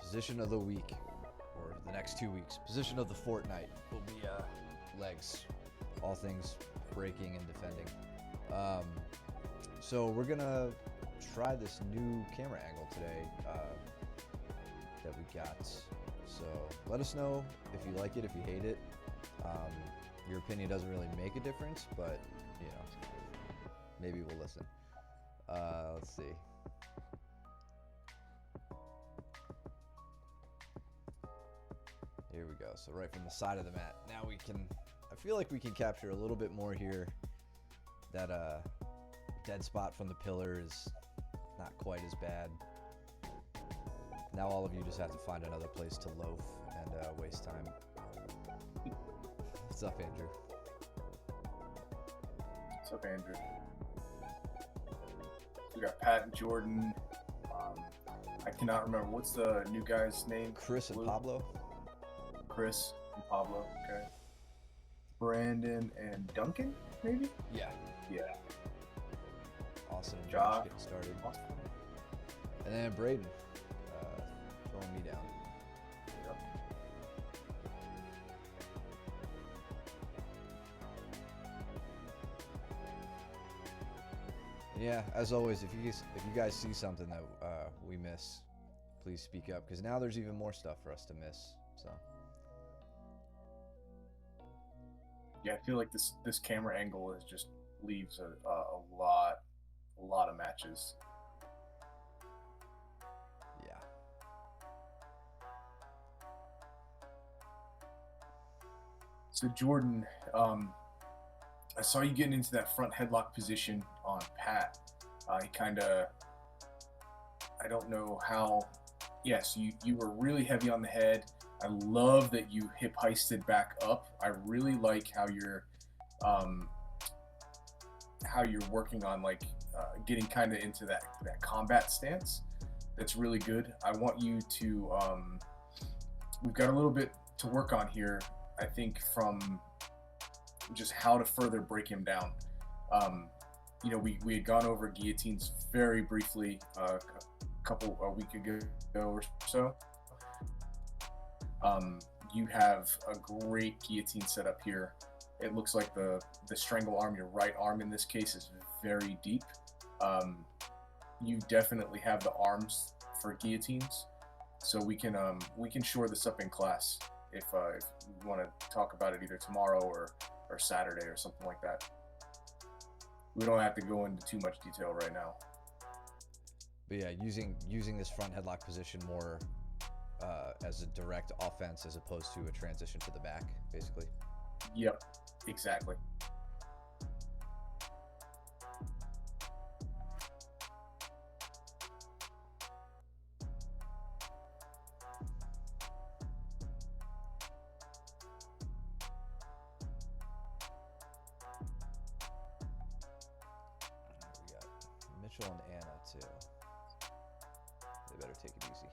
position of the week, or the next 2 weeks. Position of the fortnight will be legs, all things breaking and defending. So we're gonna try this new camera angle today that we got. So let us know if you like it, if you hate it. Your opinion doesn't really make a difference, but you know, maybe we'll listen. Let's see. Here we go. So right from the side of the mat. Now we can, I feel like we can capture a little bit more here. That dead spot from the pillar is not quite as bad. Now all of you just have to find another place to loaf and waste time. What's up, Andrew? What's up, Andrew? We got Pat and Jordan. I cannot remember, what's the new guy's name? Chris and Pablo? Chris and Pablo, okay. Brandon and Duncan, maybe? Yeah. Yeah. Austin and Josh Josh getting started. Austin. And then Braden throwing me down. Yep. And yeah, as always, if you guys see something that we miss, please speak up, because now there's even more stuff for us to miss. So Yeah, I feel like this camera angle is just leaves a lot of matches. yeah. So Jordan, I saw you getting into that front headlock position on Pat. He kind of, I don't know how. Yes, you were really heavy on the head. I love that you hip heisted back up. I really like how you're working on getting kind of into that combat stance. That's really good. I want you to. We've got a little bit to work on here. I think from just how to further break him down. We had gone over guillotines very briefly a week ago or so. You have a great guillotine set up here. It looks like the strangle arm, your right arm in this case, is very deep. You definitely have the arms for guillotines, so we can shore this up in class if you want to talk about it either tomorrow or Saturday or something like that. We don't have to go into too much detail right now. But yeah, using this front headlock position more as a direct offense as opposed to a transition to the back, basically. Yep, exactly. We got Mitchell and Anna too. They better take it easy.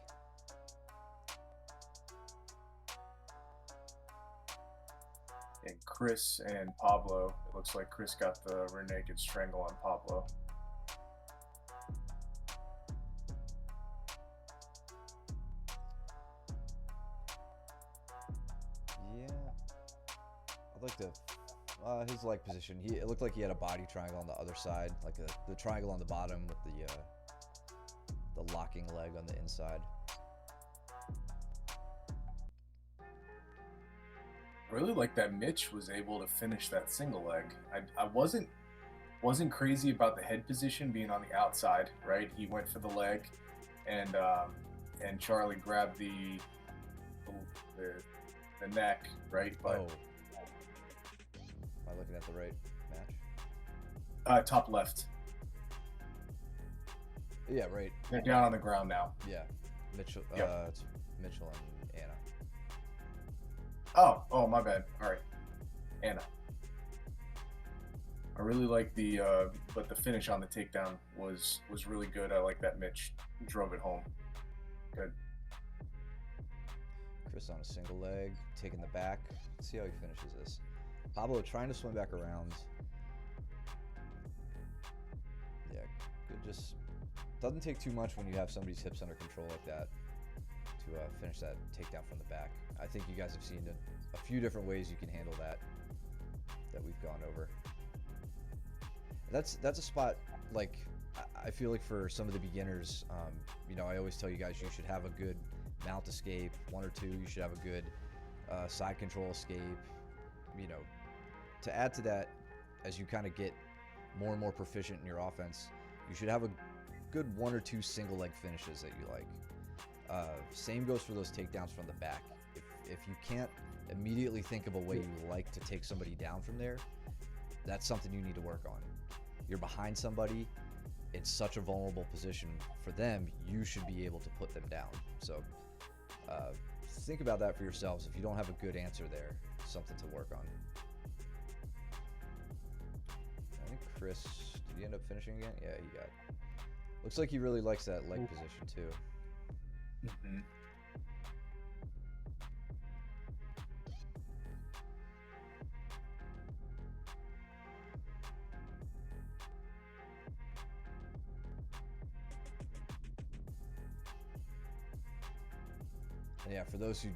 And Chris and Pablo. It looks like Chris got the rear naked strangle on Pablo. Yeah, I'd like to. His leg position. It looked like he had a body triangle on the other side, like the triangle on the bottom with the locking leg on the inside. Really like that Mitch was able to finish that single leg. I wasn't crazy about the head position being on the outside, right? He went for the leg, and Charlie grabbed the neck, right? But Oh, am I looking at the right match? top left. Yeah, right. They're down on the ground now. Yeah, Mitchell. Yep. It's Mitchell and Anna. Oh, my bad. All right, Anna. I really like but the finish on the takedown was really good. I like that Mitch drove it home. Good. Chris on a single leg, taking the back. Let's see how he finishes this. Pablo trying to swim back around. Yeah, good. Just doesn't take too much when you have somebody's hips under control like that to finish that takedown from the back. I think you guys have seen a few different ways you can handle that we've gone over. That's a spot, like, I feel like for some of the beginners, you know, I always tell you guys you should have a good mount escape, 1 or 2. You should have a good side control escape. You know, to add to that, as you kind of get more and more proficient in your offense, you should have a good 1 or 2 single leg finishes that you like. Same goes for those takedowns from the back. If you can't immediately think of a way you like to take somebody down from there, that's something you need to work on. You're behind somebody, it's such a vulnerable position for them, you should be able to put them down. So think about that for yourselves. If you don't have a good answer there, something to work on. I think Chris, did he end up finishing again? Yeah, he got. Looks like he really likes that leg position too. Mm-hmm. And yeah, for those who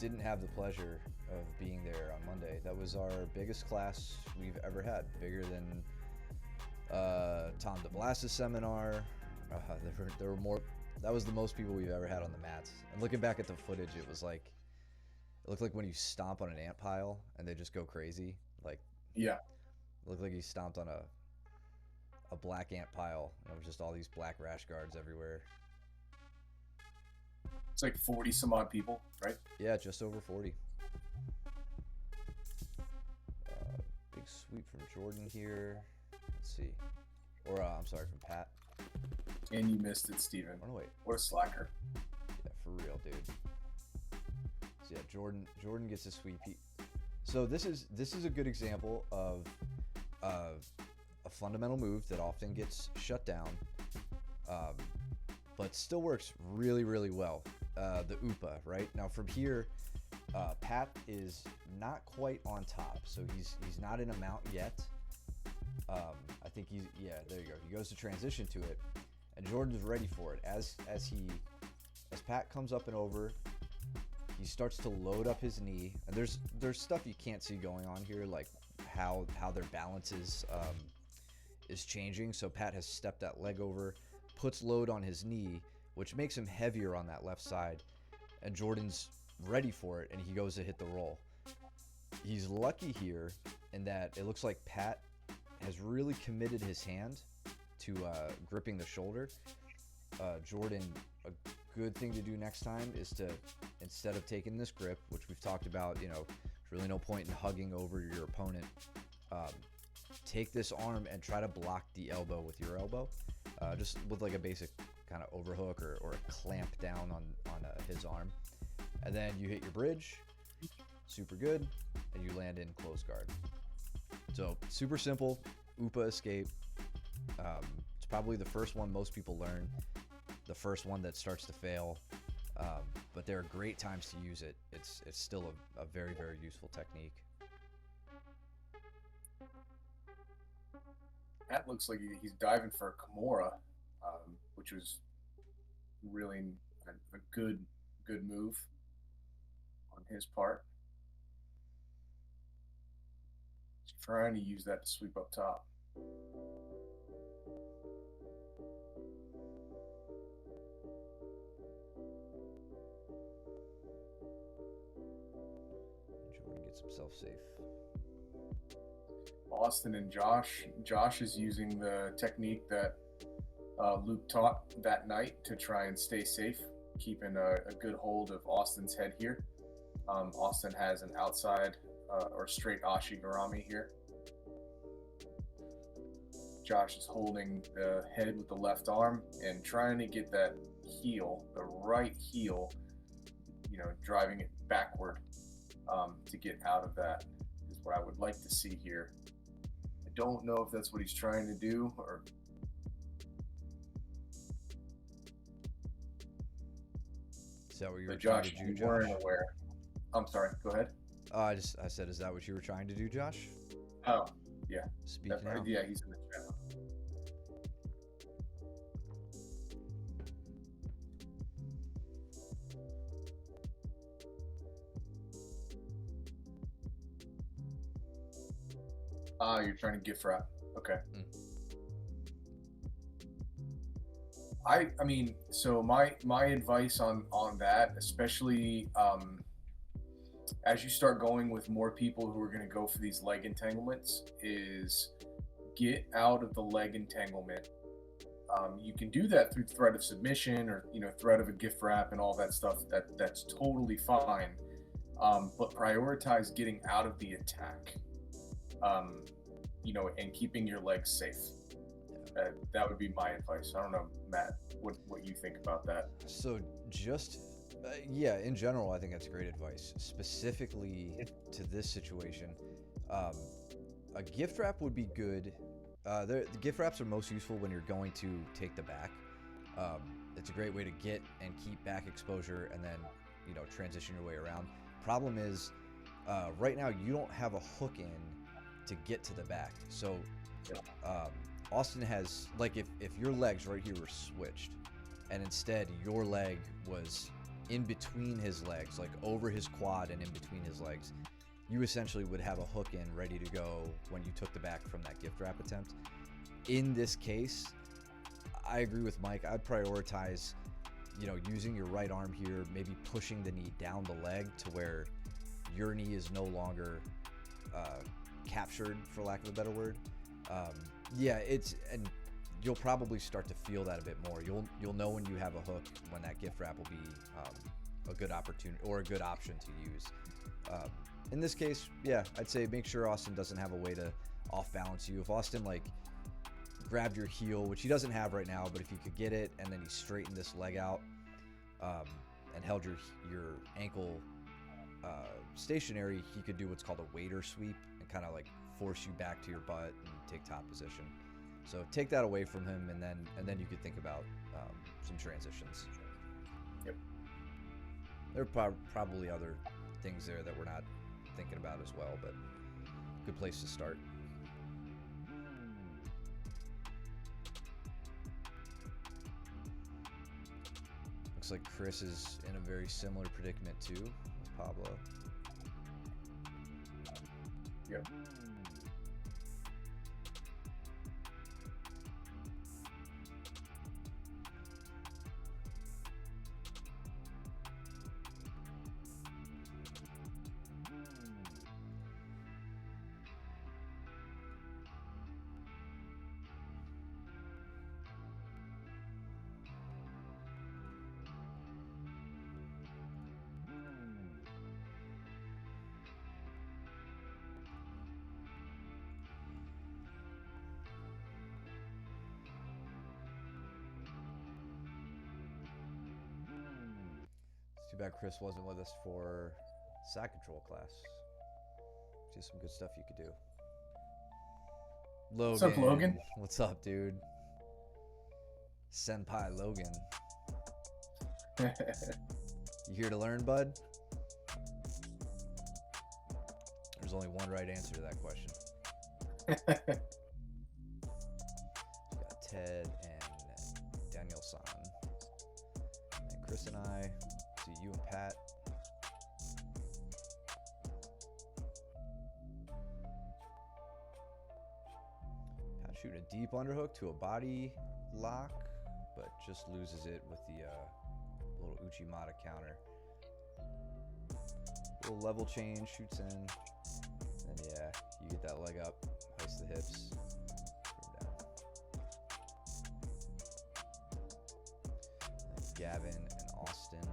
didn't have the pleasure of being there on Monday, that was our biggest class we've ever had. Bigger than Tom DeBlas's seminar. There were more. That was the most people we've ever had on the mats. And looking back at the footage, it was like, it looked like when you stomp on an ant pile and they just go crazy. Like, Yeah. it looked like he stomped on a black ant pile. And there was just all these black rash guards everywhere. It's like 40 some odd people, right? Yeah, just over 40. Big sweep from Jordan here. Let's see. Or, I'm sorry, from Pat. And you missed it, Steven. Oh, no, wait. What a slacker. Yeah, for real, dude. So, yeah, Jordan gets a sweep. So this is a good example of a fundamental move that often gets shut down, but still works really, really well. The UPA, right? Now from here, Pat is not quite on top, so he's not in a mount yet. I think there you go. He goes to transition to it, and Jordan's ready for it. As Pat comes up and over, he starts to load up his knee. And there's stuff you can't see going on here, like how their balance is changing. So Pat has stepped that leg over, puts load on his knee, which makes him heavier on that left side, and Jordan's ready for it, and he goes to hit the roll. He's lucky here in that it looks like Pat has really committed his hand to gripping the shoulder. Jordan, a good thing to do next time is to, instead of taking this grip, which we've talked about, you know, there's really no point in hugging over your opponent, take this arm and try to block the elbow with your elbow, just with like a basic kind of overhook or a clamp down on his arm, and then you hit your bridge, super good, and you land in close guard. So super simple UPA escape. It's probably the first one most people learn, the first one that starts to fail, but there are great times to use it. It's still a very, very useful technique. That looks like he's diving for a Kimura, which was really a good move on his part. He's trying to use that to sweep up top. Jordan gets himself safe. Austin and Josh is using the technique that Luke taught that night to try and stay safe, keeping a good hold of Austin's head here. Austin has an outside or straight Ashigarami here. Josh is holding the head with the left arm and trying to get that heel, the right heel, you know, driving it backward to get out of that is what I would like to see here. I don't know if that's what he's trying to do or. Is that what you were Josh, trying to do, you Josh? weren't aware. I'm sorry. Go ahead. I said, is that what you were trying to do, Josh? Oh, yeah. Speak That's now. right. Yeah, he's in the channel. Ah, you're trying to gift wrap. Okay. Mm. I mean, so my advice on that, especially as you start going with more people who are going to go for these leg entanglements, is get out of the leg entanglement. You can do that through threat of submission or threat of a gift wrap and all that stuff. That's totally fine. But prioritize getting out of the attack. Um, and keeping your legs safe. That would be my advice. I don't know, Matt, what you think about that. So just yeah, in general, I think that's great advice. Specifically to this situation, um, a gift wrap would be good. The gift wraps are most useful when you're going to take the back. Um, it's a great way to get and keep back exposure, and then transition your way around. Problem is, right now you don't have a hook in to get to the back. So Austin has, like, if your legs right here were switched, and instead your leg was in between his legs, like over his quad and in between his legs, you essentially would have a hook in ready to go when you took the back from that gift wrap attempt. In this case, I agree with Mike. I'd prioritize, using your right arm here, maybe pushing the knee down the leg to where your knee is no longer captured, for lack of a better word. And you'll probably start to feel that a bit more. You'll know when you have a hook, when that gift wrap will be a good opportunity or a good option to use. In this case, yeah, I'd say make sure Austin doesn't have a way to off balance you. If Austin grabbed your heel, which he doesn't have right now, but if you could get it and then he straightened this leg out and held your ankle stationary, he could do what's called a waiter sweep and kind of force you back to your butt and take top position. So take that away from him, and then you could think about some transitions. Yep. There are probably other things there that we're not thinking about as well, but good place to start. Looks like Chris is in a very similar predicament too, with Pablo. Yep. It's too bad Chris wasn't with us for sack control class. See some good stuff you could do. Logan. What's up, Logan? What's up, dude? Senpai Logan. You here to learn, bud? There's only one right answer to that question. We got Ted and Daniel San. And Chris and I. See you and Pat. Pat shooting a deep underhook to a body lock, but just loses it with the little Uchimata counter. Little level change, shoots in, and yeah, you get that leg up, hoist the hips, bring down. And Gavin and Austin.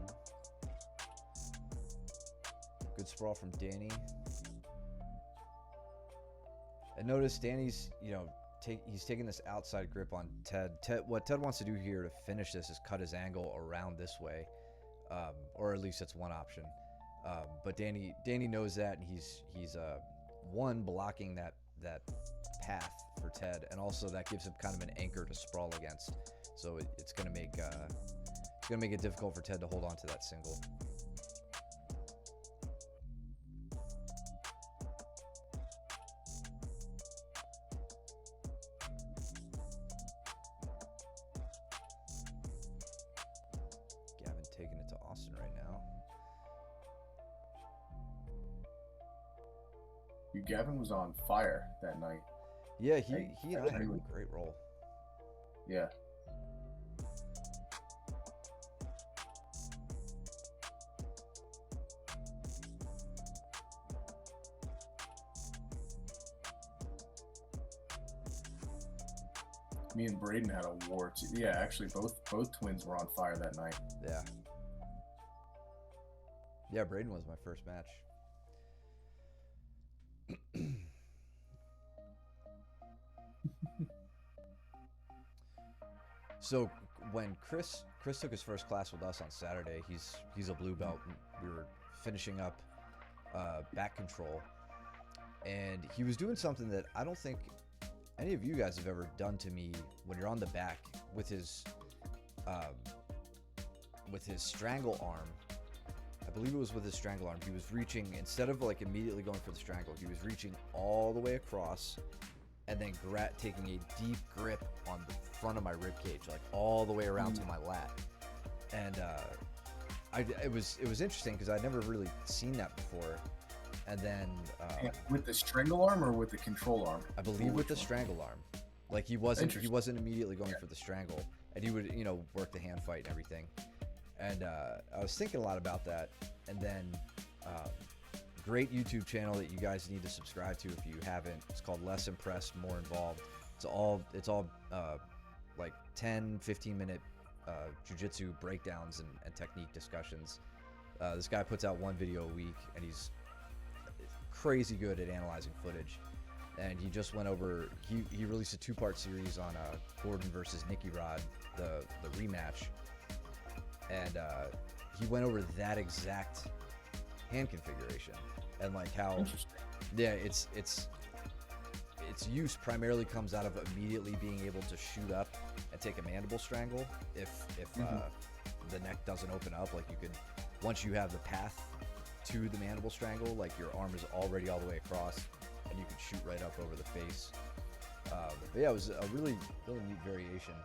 Good sprawl from Danny. And notice Danny's, he's taking this outside grip on Ted. What Ted wants to do here to finish this is cut his angle around this way, or at least that's one option. But Danny knows that, and he's one, blocking that path for Ted, and also that gives him kind of an anchor to sprawl against. So it's gonna make it difficult for Ted to hold on to that single. Gavin taking it to Austin right now. Gavin was on fire that night. Yeah, he and I had a great roll. Yeah. Me and Braden had a war too. Yeah, actually, both twins were on fire that night. Yeah. Yeah, Braden was my first match. So when Chris took his first class with us on Saturday, he's a blue belt. We were finishing up back control, and he was doing something that I don't think any of you guys have ever done to me when you're on the back with his strangle arm. I believe it was with his strangle arm. He was reaching, instead of like immediately going for the strangle, he was reaching all the way across and then taking a deep grip on the front of my rib cage, like all the way around to my lat. And it was interesting because I'd never really seen that before. And then with the strangle arm or with the control arm? I believe with the strangle arm. Like he wasn't immediately going for the strangle, and he would work the hand fight and everything. And I was thinking a lot about that. And then great YouTube channel that you guys need to subscribe to if you haven't. It's called Less Impressed, More Involved. It's all like 10-15 minute jiu-jitsu breakdowns and technique discussions. This guy puts out one video a week, and he's crazy good at analyzing footage. And he just went over, he released a 2-part series on Gordon versus Nicky Rod, the rematch. And he went over that exact hand configuration and like how its use primarily comes out of immediately being able to shoot up and take a mandible strangle if the neck doesn't open up. Like you could, once you have the path to the mandible strangle, like your arm is already all the way across and you could shoot right up over the face. But yeah, it was a really neat variation.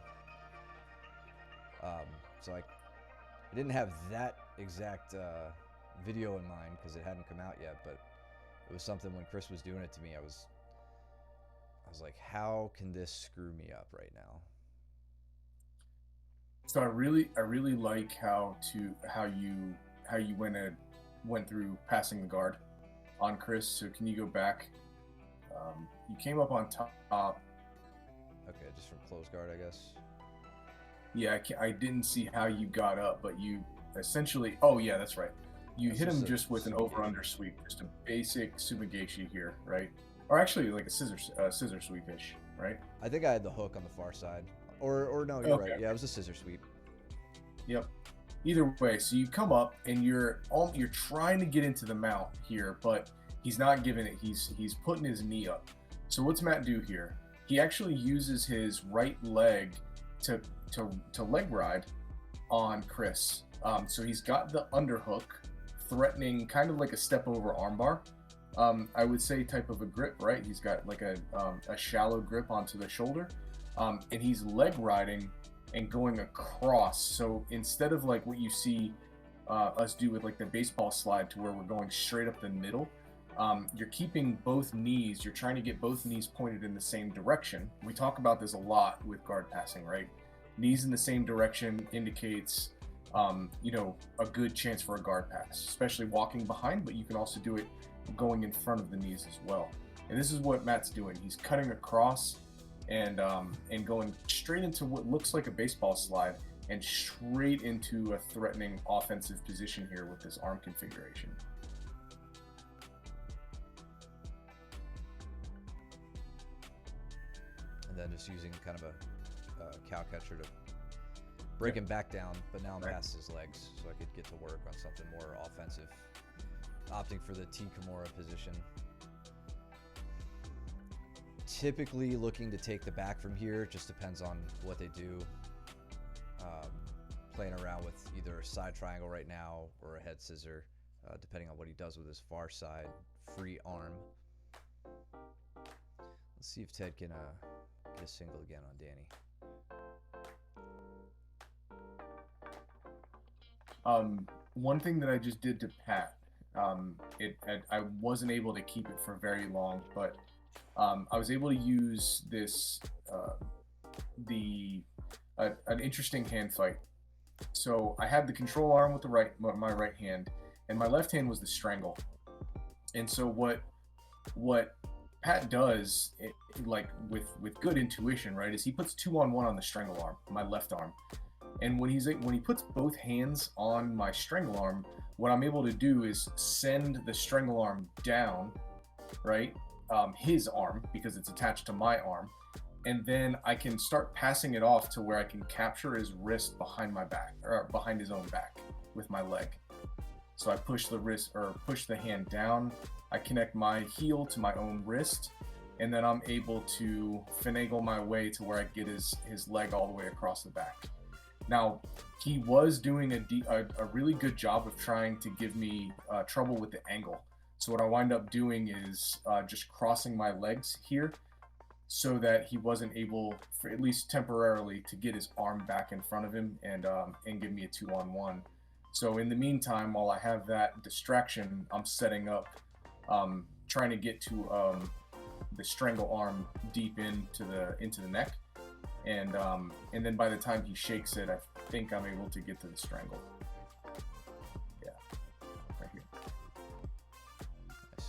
So I didn't have that exact video in mind because it hadn't come out yet, but it was something when Chris was doing it to me, I was like, how can this screw me up right now? So I really like how you went through passing the guard on Chris. So can you go back? You came up on top. Okay, just from close guard, I guess. Yeah, I didn't see how you got up, but you essentially, oh yeah, that's right. You hit him just with an over-under sweep, just a basic sumigashi here, right? Or actually like a scissor sweep-ish, right? I think I had the hook on the far side. Or no, you're right. Yeah, it was a scissor sweep. Yep. Either way, so you come up and you're trying to get into the mount here, but he's not giving it. He's putting his knee up. So what's Matt do here? He actually uses his right leg to leg ride on Chris. So he's got the underhook, threatening kind of like a step over armbar. I would say type of a grip, right? He's got like a shallow grip onto the shoulder, and he's leg riding and going across. So instead of like what you see us do with like the baseball slide to where we're going straight up the middle, you're keeping both knees, you're trying to get both knees pointed in the same direction. We talk about this a lot with guard passing, right? Knees in the same direction indicates a good chance for a guard pass, especially walking behind, but you can also do it going in front of the knees as well. And this is what Matt's doing. He's cutting across and going straight into what looks like a baseball slide and straight into a threatening offensive position here with this arm configuration. And then just using kind of a cow catcher to break him back down, but now I'm past his legs, so I could get to work on something more offensive. Opting for the T Kimura position. Typically looking to take the back from here, just depends on what they do. Playing around with either a side triangle right now or a head scissor, depending on what he does with his far side free arm. Let's see if Ted can get a single again on Danny. One thing that I just did to Pat I wasn't able to keep it for very long, but I was able to use this the an interesting hand fight. So I had the control arm with the my right hand, and my left hand was the strangle. And so what Pat does, like with good intuition, right, is he puts 2-on-1 on the strangle arm, my left arm. And when he puts both hands on my strangle arm, what I'm able to do is send the strangle arm down, right, his arm because it's attached to my arm, and then I can start passing it off to where I can capture his wrist behind my back or behind his own back with my leg. So I push the wrist or push the hand down. I connect my heel to my own wrist, and then I'm able to finagle my way to where I get his leg all the way across the back. Now, he was doing a really good job of trying to give me trouble with the angle. So what I wind up doing is just crossing my legs here so that he wasn't able, for at least temporarily, to get his arm back in front of him and give me a 2-on-1. So in the meantime, while I have that distraction, I'm setting up, trying to get to the strangle arm deep into the neck, and then by the time he shakes it, I think I'm able to get to the strangle. Yeah, right here. Nice.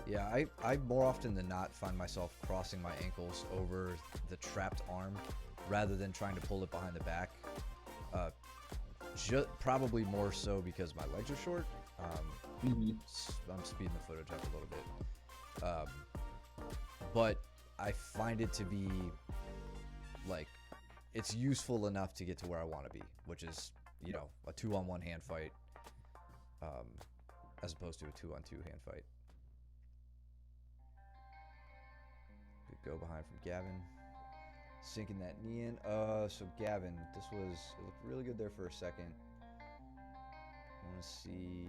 Yeah, I more often than not find myself crossing my ankles over the trapped arm rather than trying to pull it behind the back. Probably more so because my legs are short. I'm speeding the footage up a little bit. But I find it to be, like, it's useful enough to get to where I want to be, which is, you know, a 2-on-1 hand fight, as opposed to a 2-on-2 hand fight. Good go behind from Gavin. Sinking that knee in. So Gavin, it looked really good there for a second. I want to see.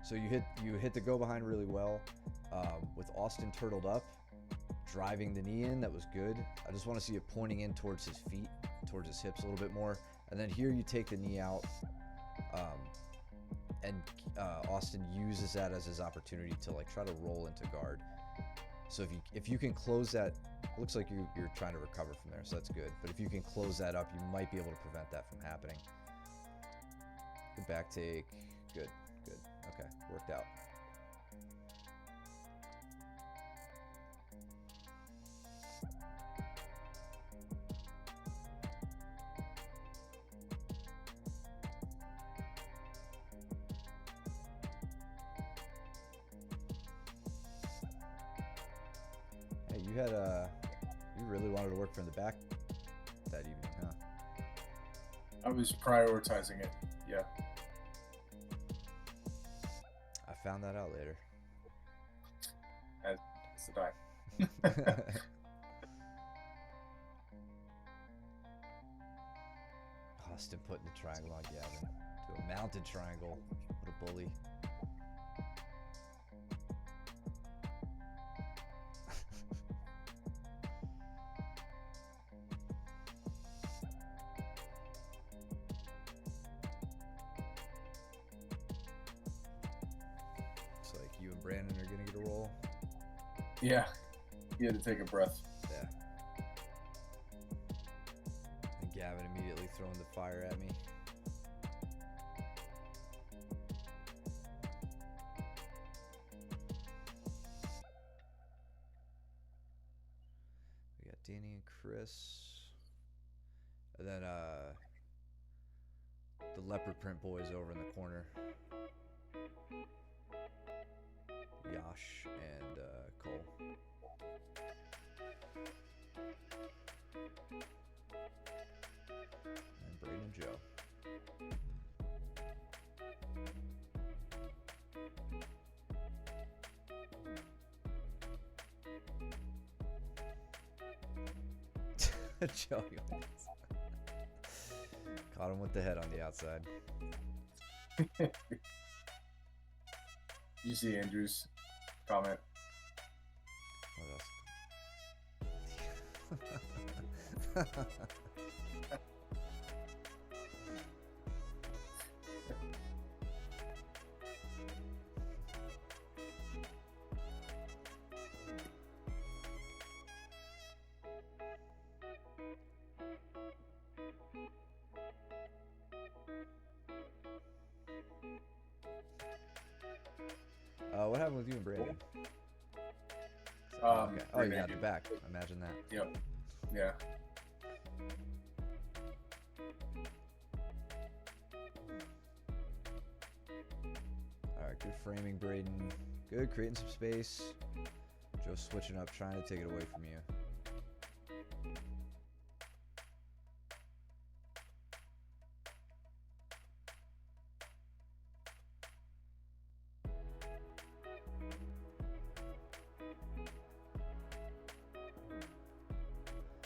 So you hit the go behind really well. With Austin turtled up, driving the knee in, that was good. I just want to see it pointing in towards his feet, towards his hips a little bit more. And then here you take the knee out, and Austin uses that as his opportunity to like try to roll into guard. So if you can close that, it looks like you're trying to recover from there, so that's good. But if you can close that up, you might be able to prevent that from happening. Good back take. Good. Okay, worked out. Hey, you really wanted to work from the back that evening, huh? I was prioritizing it. Yeah. I found that out later. As did I. Austin putting the triangle on Gavin to a mounted triangle. What a bully. Looks like you and Brandon are gonna get a roll. Yeah. You had to take a breath. Yeah. And Gavin immediately throwing the fire at me. We got Danny and Chris. And then the leopard print boys over in the corner. Yash and Cole. And Braden and Joe. Joe caught him with the head on the outside. You see Andrew's comment. What else? What happened with you and Brandon? Okay. Oh, you Brandon got the did- back. Imagine that. Yep. Yeah. All right, good framing, Braden. Good, creating some space. Joe switching up, trying to take it away from you.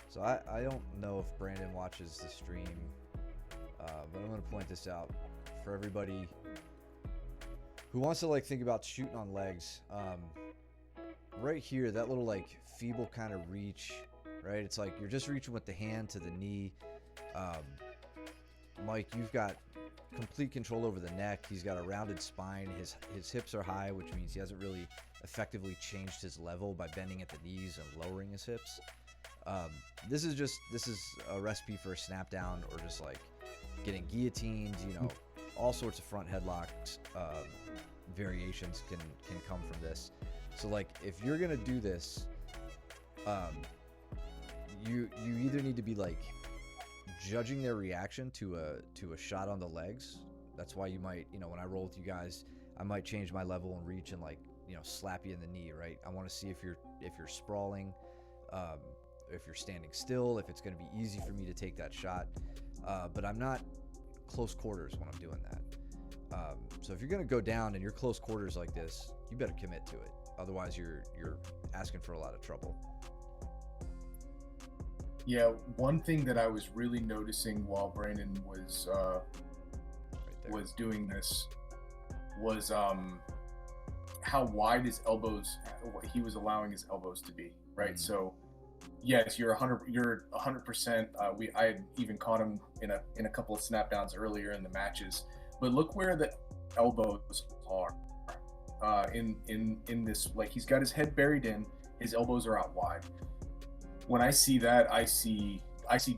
So I don't know if Brandon watches the stream, but I'm going to point this out for everybody who wants to like think about shooting on legs. Right here, that little like feeble kind of reach, right? It's like you're just reaching with the hand to the knee. Mike, you've got complete control over the neck. He's got a rounded spine. His hips are high, which means he hasn't really effectively changed his level by bending at the knees and lowering his hips. This is a recipe for a snap down or just like getting guillotined, you know, all sorts of front headlocks, variations can come from this. So like if you're gonna do this, you either need to be like judging their reaction to a shot on the legs. That's why you might, you know, when I roll with you guys, I might change my level and reach and like, you know, slap you in the knee, right? I want to see if you're sprawling, if you're standing still, if it's going to be easy for me to take that shot. But I'm not close quarters when I'm doing that. So if you're going to go down and you're close quarters like this, you better commit to it. Otherwise, you're asking for a lot of trouble. Yeah, one thing that I was really noticing while Brandon was doing this was how wide his elbows, what he was allowing his elbows to be, right? Mm-hmm. So yes, you're 100%. I had even caught him in a couple of snap downs earlier in the matches, but look where the elbows are in this. Like he's got his head buried in, his elbows are out wide. When I see that, I see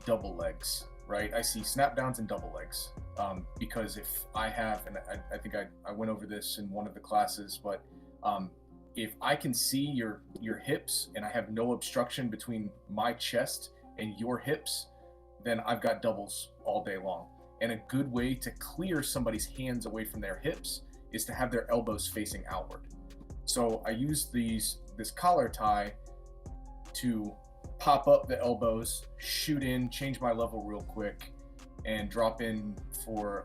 double legs, right? I see snap downs and double legs, because if I have, and I think I went over this in one of the classes, but if I can see your hips and I have no obstruction between my chest and your hips, then I've got doubles all day long. And a good way to clear somebody's hands away from their hips is to have their elbows facing outward. So I use this collar tie to pop up the elbows, shoot in, change my level real quick, and drop in for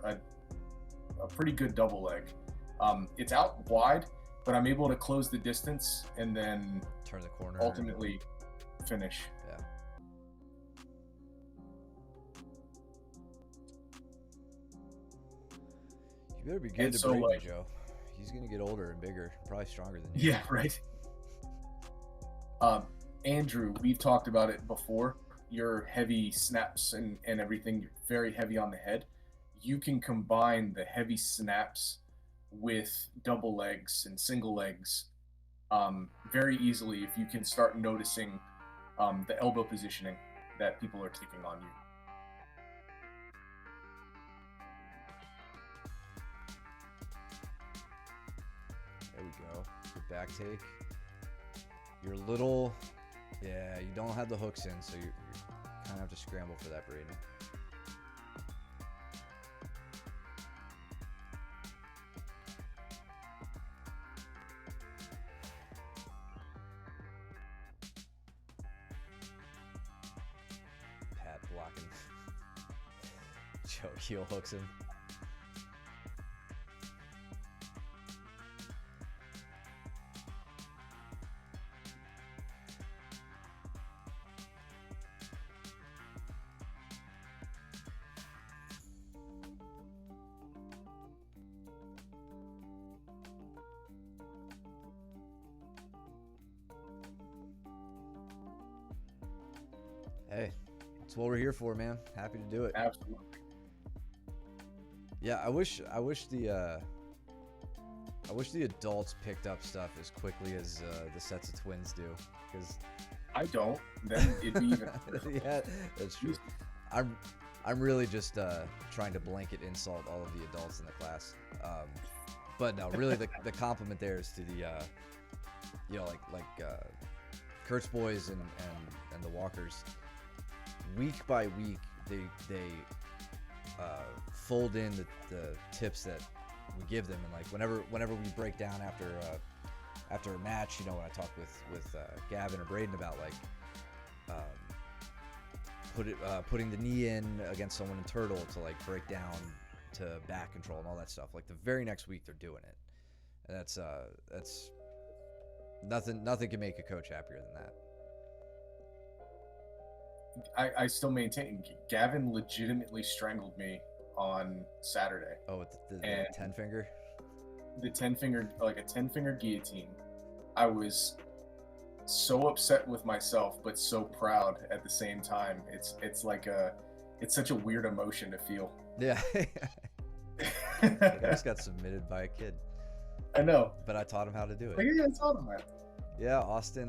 a pretty good double leg. It's out wide, but I'm able to close the distance and then Turn the corner. ultimately finish. Yeah. You better be good And to so, Brayton, like- Joe. He's gonna get older and bigger, probably stronger than you. Yeah, right. Andrew, we've talked about it before. Your heavy snaps and everything, you're very heavy on the head. You can combine the heavy snaps with double legs and single legs very easily if you can start noticing the elbow positioning that people are taking on you. There we go. Good back take. You're little. Yeah, you don't have the hooks in, so you kind of have to scramble for that, Braden. Pat blocking. Joe heel hooks him. Hey, that's what we're here for, man. Happy to do it. Absolutely. Yeah, I wish the adults picked up stuff as quickly as the sets of twins do, because I don't. Then it'd be even. yeah, that's true. I'm really just trying to blanket insult all of the adults in the class. But no, really, the compliment there is to the, you know, Kurt's boys and the Walkers. Week by week, they fold in the tips that we give them, and like whenever we break down after a match, you know, when I talk with Gavin or Braden about like putting the knee in against someone in Turtle to like break down to back control and all that stuff. Like the very next week they're doing it, and that's nothing can make a coach happier than that. I still maintain Gavin legitimately strangled me on Saturday. Oh, with the 10 finger? The 10 finger, like a 10 finger guillotine. I was so upset with myself, but so proud at the same time. It's such a weird emotion to feel. Yeah. I just got submitted by a kid. I know. But I taught him how to do it. Yeah, I taught him that. Yeah, Austin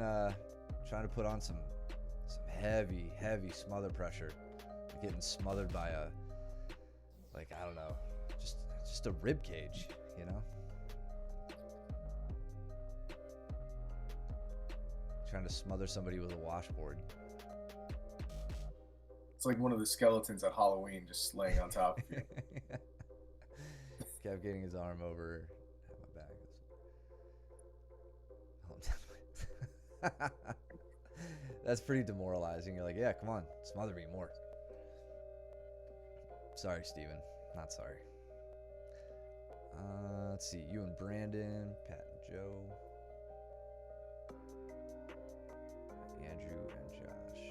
trying to put on some heavy smother pressure. Getting smothered by a, like, I don't know, just a rib cage, you know? Trying to smother somebody with a washboard. It's like one of the skeletons at Halloween just laying on top of you. Kept getting his arm over my back. That's pretty demoralizing. You're like, yeah, come on, smother me more. Sorry, Steven. Not sorry. Let's see. You and Brandon, Pat and Joe, Andrew and Josh.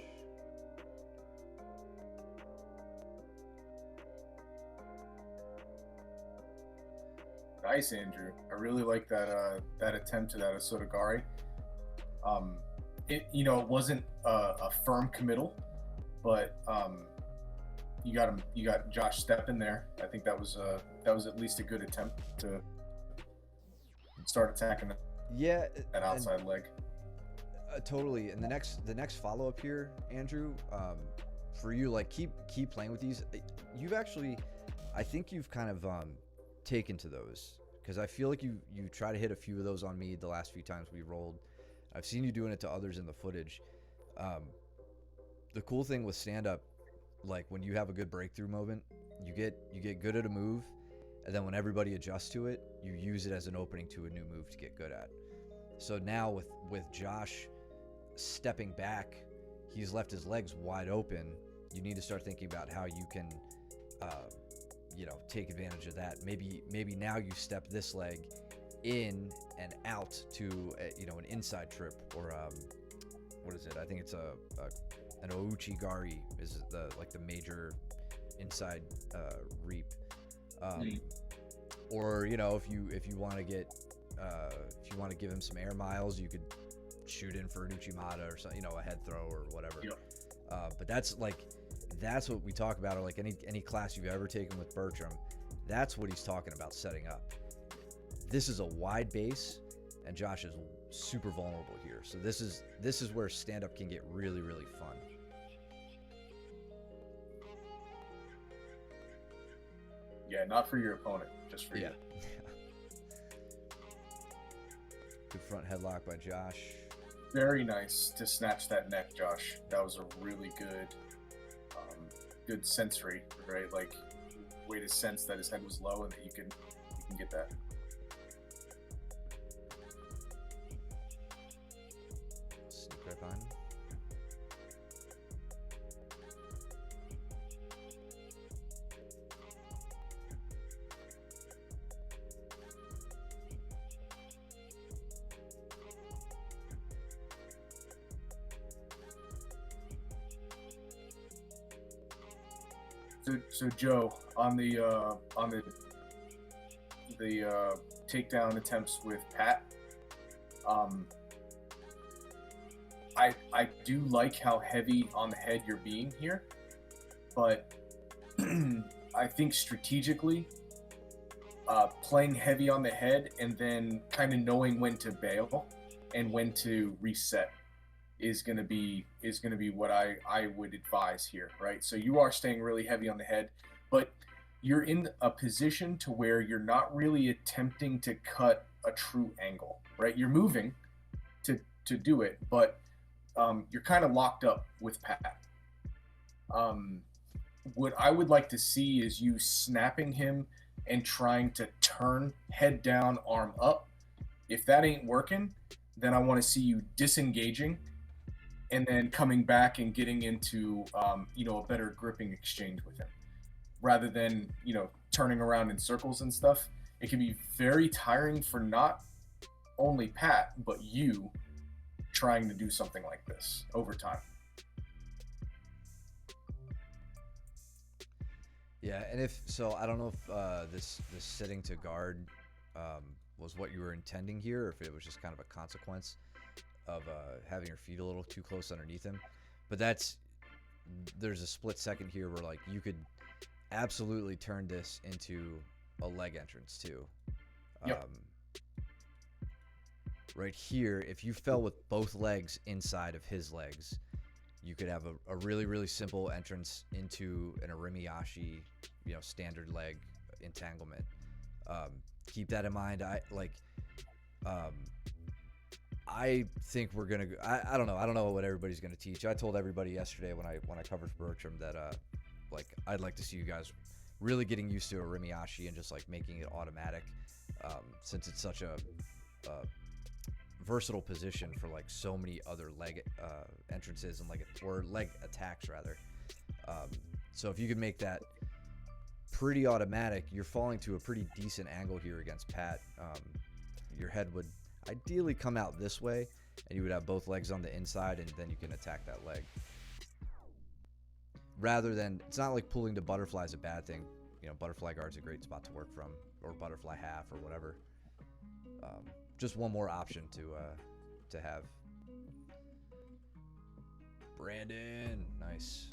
Nice, Andrew. I really like that attempt to that Asotagari. It wasn't a firm committal, but you got Josh stepping there. I think that was at least a good attempt to start attacking that outside leg. Totally. And the next follow up here, Andrew, for you, like keep playing with these. You've actually, I think you've kind of taken to those, because I feel like you try to hit a few of those on me the last few times we rolled. I've seen you doing it to others in the footage. The cool thing with stand-up, like when you have a good breakthrough moment, you get good at a move, and then when everybody adjusts to it, you use it as an opening to a new move to get good at. So now with Josh stepping back, he's left his legs wide open. You need to start thinking about how you can, take advantage of that. Maybe now you step this leg in and out to an inside trip, or what is it? I think it's an ouchi-gari is the major inside reap. Or if you want to get if you want to give him some air miles, you could shoot in for an uchimata or something, a head throw or whatever. Yep. But that's what we talk about, or like any class you've ever taken with Bertram. That's what he's talking about setting up. This is a wide base, and Josh is super vulnerable here. So this is where stand-up can get really, really fun. Yeah, not for your opponent, just for you. Good front headlock by Josh. Very nice to snatch that neck, Josh. That was a really good sensory, right? Like way to sense that his head was low and that you can get that. Sneak right behind him. So Joe, on the takedown attempts with Pat, I do like how heavy on the head you're being here, but I think strategically, playing heavy on the head and then kind of knowing when to bail and when to reset is going to be what I would advise here, right? So you are staying really heavy on the head, but you're in a position to where you're not really attempting to cut a true angle, right? You're moving to do it, but you're kind of locked up with Pat. What I would like to see is you snapping him and trying to turn head down, arm up. If that ain't working, then I want to see you disengaging and then coming back and getting into a better gripping exchange with him, rather than turning around in circles and stuff. It can be very tiring for not only Pat but you trying to do something like this over time. Yeah, and if so, I don't know if this sitting to guard was what you were intending here, or if it was just kind of a consequence of having your feet a little too close underneath him. But there's a split second here where like you could absolutely turn this into a leg entrance too. Yep. Right here, if you fell with both legs inside of his legs, you could have a really, really simple entrance into an Arimiyashi, standard leg entanglement. Keep that in mind. I think we're gonna. I don't know. I don't know what everybody's gonna teach. I told everybody yesterday when I covered Bertram that I'd like to see you guys really getting used to Arimiyashi and just like making it automatic, since it's such a versatile position for like so many other leg entrances and or leg attacks rather. So if you could make that pretty automatic, you're falling to a pretty decent angle here against Pat. Your head would ideally come out this way, and you would have both legs on the inside, and then you can attack that leg. Rather than, it's not like pulling to butterfly is a bad thing. Butterfly guard's a great spot to work from, or butterfly half, or whatever. Just one more option to have. Brandon, nice.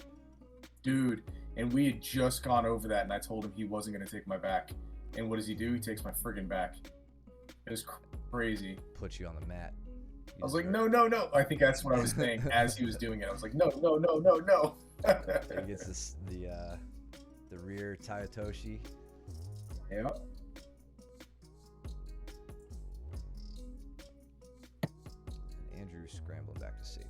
Dude, and we had just gone over that, and I told him he wasn't going to take my back. And what does he do? He takes my friggin' back. It was crazy. Put you on the mat. I was like, no. I think that's what I was saying as he was doing it. I was like, no. He gets the rear Tayotoshi. Yeah. Andrew scrambling back to safety.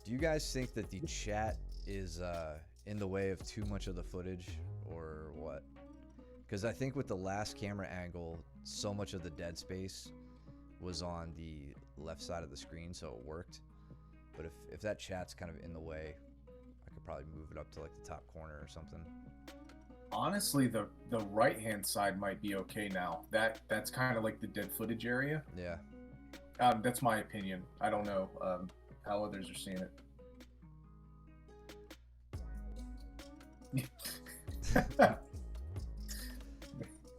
Do you guys think that the chat is in the way of too much of the footage, or what? Because I think with the last camera angle, so much of the dead space was on the left side of the screen, so it worked. But if that chat's kind of in the way, I could probably move it up to like the top corner or something. Honestly, the right hand side might be okay now. That's kind of like the dead footage area. Yeah. That's my opinion. I don't know how others are seeing it.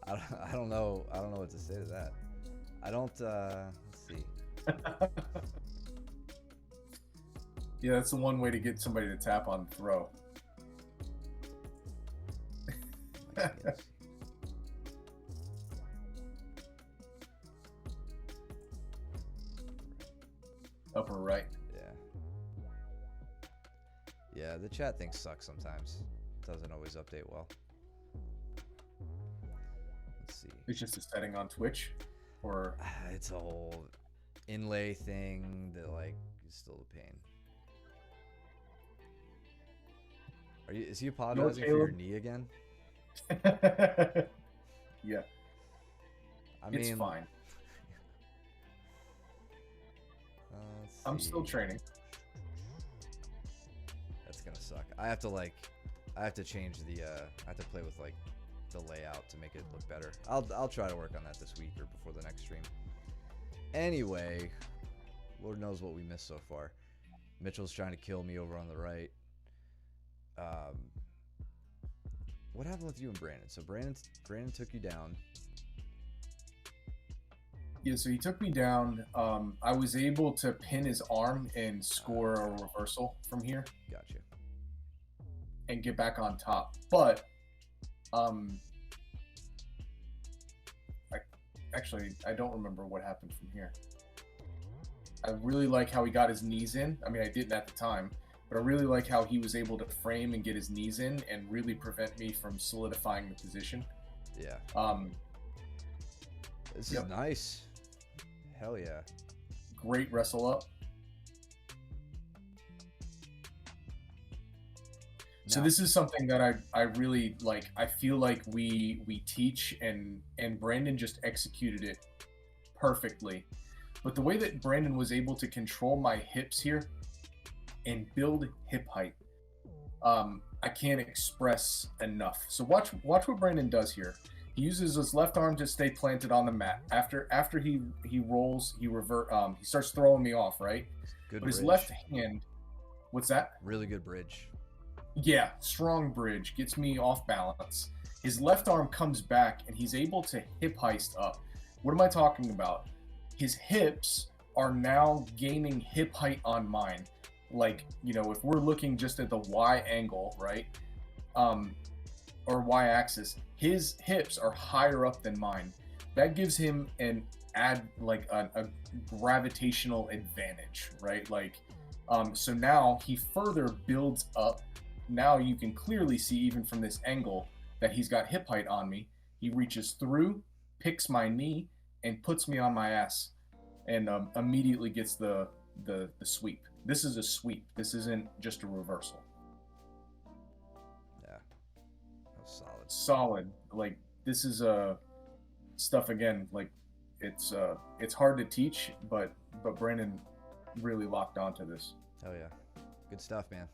I don't know what to say to that. I don't let's see. Yeah, that's the one way to get somebody to tap on throw. Upper right. Yeah, the chat thing sucks sometimes. It doesn't always update well. Let's see. It's just a setting on Twitch, or it's a whole inlay thing that is still a pain. Is he apologizing for your knee again? Yeah. I mean, it's fine. I'm still training. That's gonna suck. I have to change I have to play with the layout to make it look better. I'll try to work on that this week or before the next stream. Anyway, Lord knows what we missed so far. Mitchell's trying to kill me over on the right. What happened with you and Brandon? So Brandon took you down. Yeah, so he took me down. I was able to pin his arm and score a reversal from here. Gotcha. And get back on top. But I don't remember what happened from here. I really like how he got his knees in. I mean, I didn't at the time, but I really like how he was able to frame and get his knees in and really prevent me from solidifying the position. Yeah. Um, This Yep. is nice. Hell yeah. Great wrestle up. So Now- this is something that I really like. I feel like we teach and Brandon just executed it perfectly. But the way that Brandon was able to control my hips here and build hip height, I can't express enough. So watch what Brandon does here. He uses his left arm to stay planted on the mat. After he rolls, he starts throwing me off, right? Good But his bridge. left hand, what's that? Really good bridge. Yeah, strong bridge, gets me off balance. His left arm comes back and he's able to hip heist up. What am I talking about? His hips are now gaining hip height on mine. Like, if we're looking just at the Y angle, right? Or Y axis, his hips are higher up than mine. That gives him a gravitational advantage, right? So now he further builds up. Now you can clearly see, even from this angle, that he's got hip height on me. He reaches through, picks my knee, and puts me on my ass, and immediately gets the sweep. This is a sweep. This isn't just a reversal. Yeah. That's solid. Solid. Like, this is stuff again. Like, it's hard to teach, but Brandon really locked onto this. Hell yeah. Good stuff, man.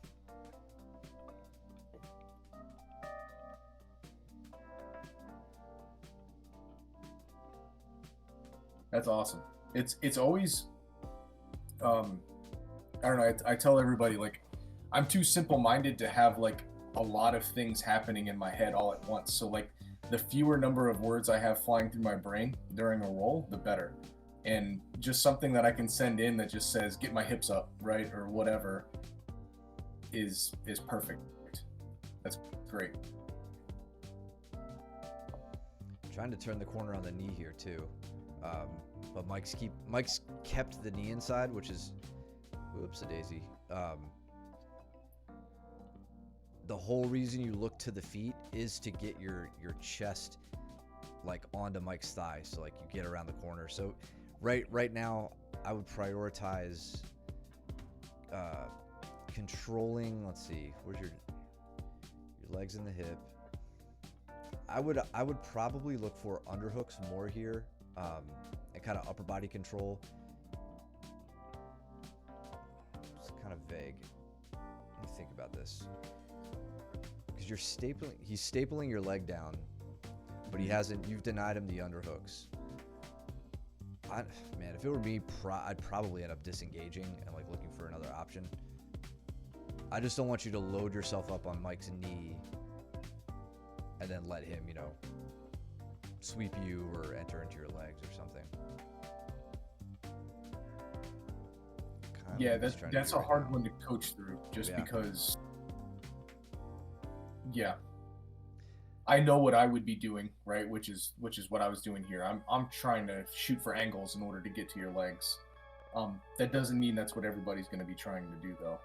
That's awesome. It's always, I don't know. I tell everybody, like, I'm too simple-minded to have like a lot of things happening in my head all at once. So like, the fewer number of words I have flying through my brain during a roll, the better. And just something that I can send in that just says "get my hips up," right, or whatever, is perfect. That's great. Trying to turn the corner on the knee here too. But Mike's kept the knee inside, which is whoops a daisy. The whole reason you look to the feet is to get your chest like onto Mike's thigh, so like you get around the corner. So right now I would prioritize controlling. Let's see, where's your legs in the hip. I would probably look for underhooks more here, and kind of upper body control. It's kind of vague. Let me think about this. Because he's stapling your leg down, but you've denied him the underhooks. Man, if it were me, I'd probably end up disengaging and like looking for another option. I just don't want you to load yourself up on Mike's knee and then let him, sweep you or enter into your legs or something. Yeah, that's a hard one to coach through, just because. Yeah, I know what I would be doing, right? Which is what I was doing here. I'm trying to shoot for angles in order to get to your legs. That doesn't mean that's what everybody's going to be trying to do, though.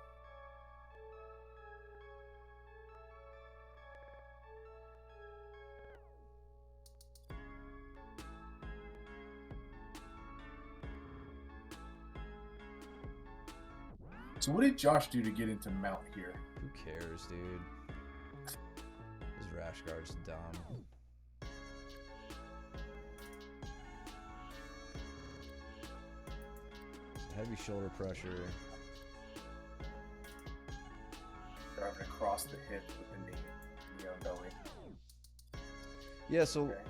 So what did Josh do to get into mount here? Who cares, dude? His rash guard's dumb. Heavy shoulder pressure. Driving across the hip with the knee on belly. Yeah, so Okay.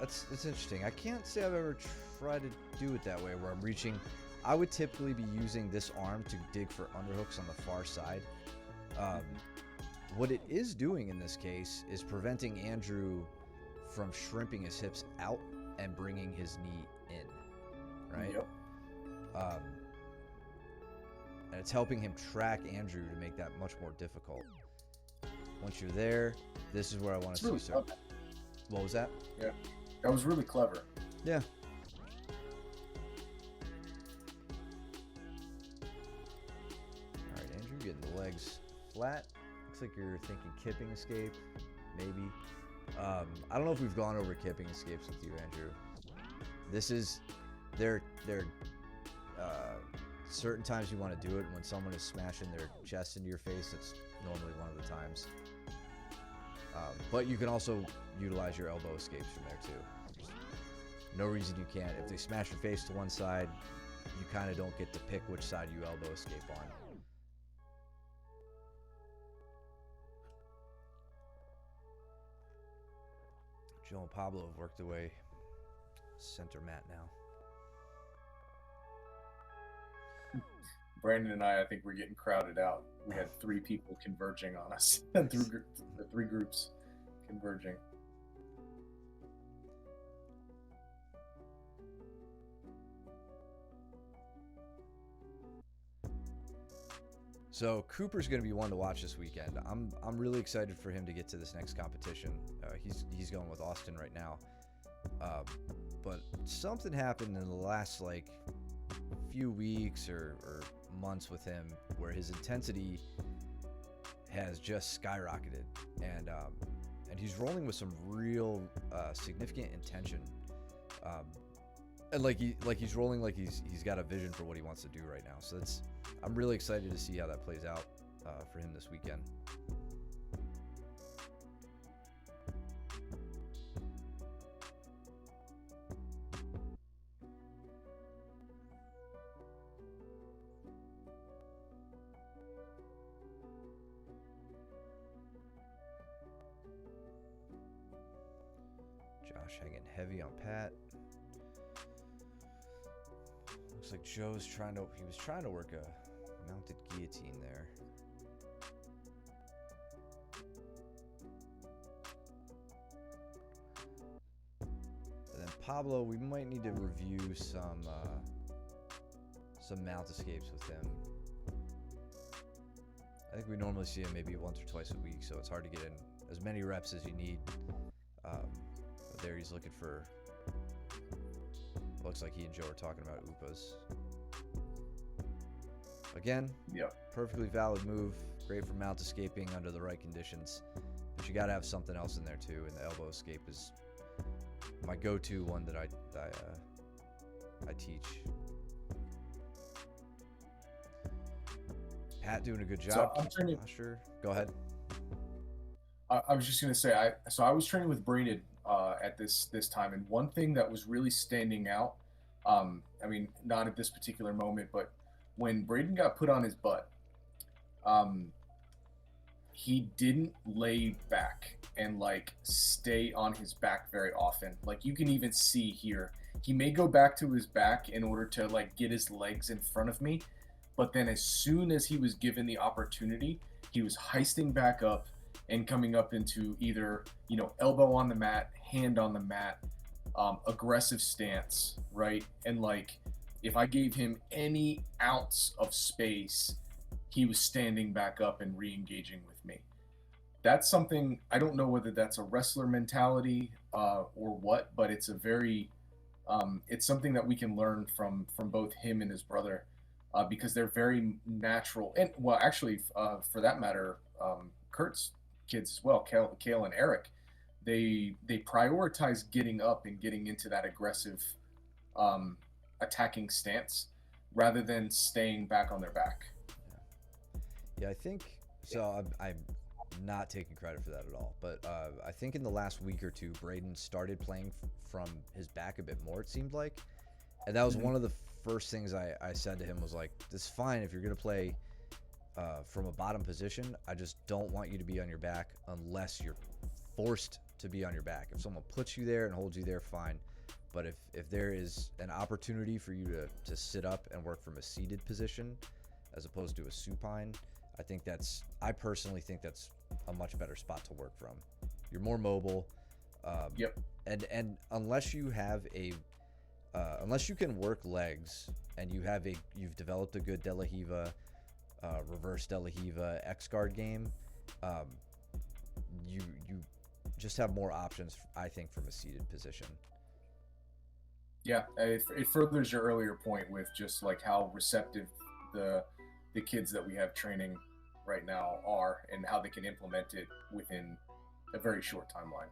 it's interesting. I can't say I've ever tried to do it that way where I'm reaching. I would typically be using this arm to dig for underhooks on the far side. What it is doing in this case is preventing Andrew from shrimping his hips out and bringing his knee in, right? Yep. And it's helping him track Andrew to make that much more difficult. Once you're there, this is where I want to It's really see. So, clever. what was that? Yeah, that was really clever. Yeah. getting the legs flat. Looks like you're thinking kipping escape, maybe. I don't know if we've gone over kipping escapes with you, Andrew. This is there. Certain times you want to do it when someone is smashing their chest into your face. It's normally one of the times. But you can also utilize your elbow escapes from there too. No reason you can't. If they smash your face to one side, you kind of don't get to pick which side you elbow escape on. Joe and Pablo have worked away center mat now. Brandon and I think we're getting crowded out. We had 3 people converging on us. The 3 groups converging. So Cooper's going to be one to watch this weekend. I'm really excited for him to get to this next competition. He's going with Austin right now. But something happened in the last like few weeks or months with him where his intensity has just skyrocketed, and he's rolling with some real significant intention. And he's rolling like he's got a vision for what he wants to do right now. So I'm really excited to see how that plays out for him this weekend. Josh hanging heavy on Pat. Looks like Joe's he was trying to work a mounted guillotine there. And then Pablo, we might need to review some mount escapes with him. I think we normally see him maybe once or twice a week, so it's hard to get in as many reps as you need. But there he's looking for. Looks like he and Joe are talking about Upas. Again, yep. Perfectly valid move. Great for mount escaping under the right conditions. But you got to have something else in there too, and the elbow escape is my go-to one that I teach. Pat doing a good job. So I'm training. Sure. Go ahead. I was just gonna say, I was training with Braden at this time, and one thing that was really standing out, I mean, not at this particular moment, but when Braden got put on his butt, he didn't lay back and like stay on his back very often. Like you can even see here, he may go back to his back in order to like get his legs in front of me, but then as soon as he was given the opportunity, he was heisting back up and coming up into either, elbow on the mat, hand on the mat, aggressive stance, right? And like, if I gave him any ounce of space, he was standing back up and re-engaging with me. That's something, I don't know whether that's a wrestler mentality or what, but it's a very, it's something that we can learn from both him and his brother because they're very natural. And well, actually, for that matter, Kurt's kids as well, Kale and Eric, they prioritize getting up and getting into that aggressive attacking stance rather than staying back on their back. Yeah, I think so. I'm not taking credit for that at all, but I think in the last week or two, Braden started playing from his back a bit more, it seemed like, and that was one of the first things I said to him was like, this is fine if you're gonna play from a bottom position. I just don't want you to be on your back unless you're forced to be on your back. If someone puts you there and holds you there, fine. But if there is an opportunity for you to sit up and work from a seated position as opposed to a supine, I personally think that's a much better spot to work from. You're more mobile. Yep. And unless you have unless you can work legs and you've developed a good De La Riva, reverse De La Riva X-guard game, you just have more options, I think, from a seated position. Yeah, it furthers your earlier point with just like how receptive the kids that we have training right now are and how they can implement it within a very short timeline.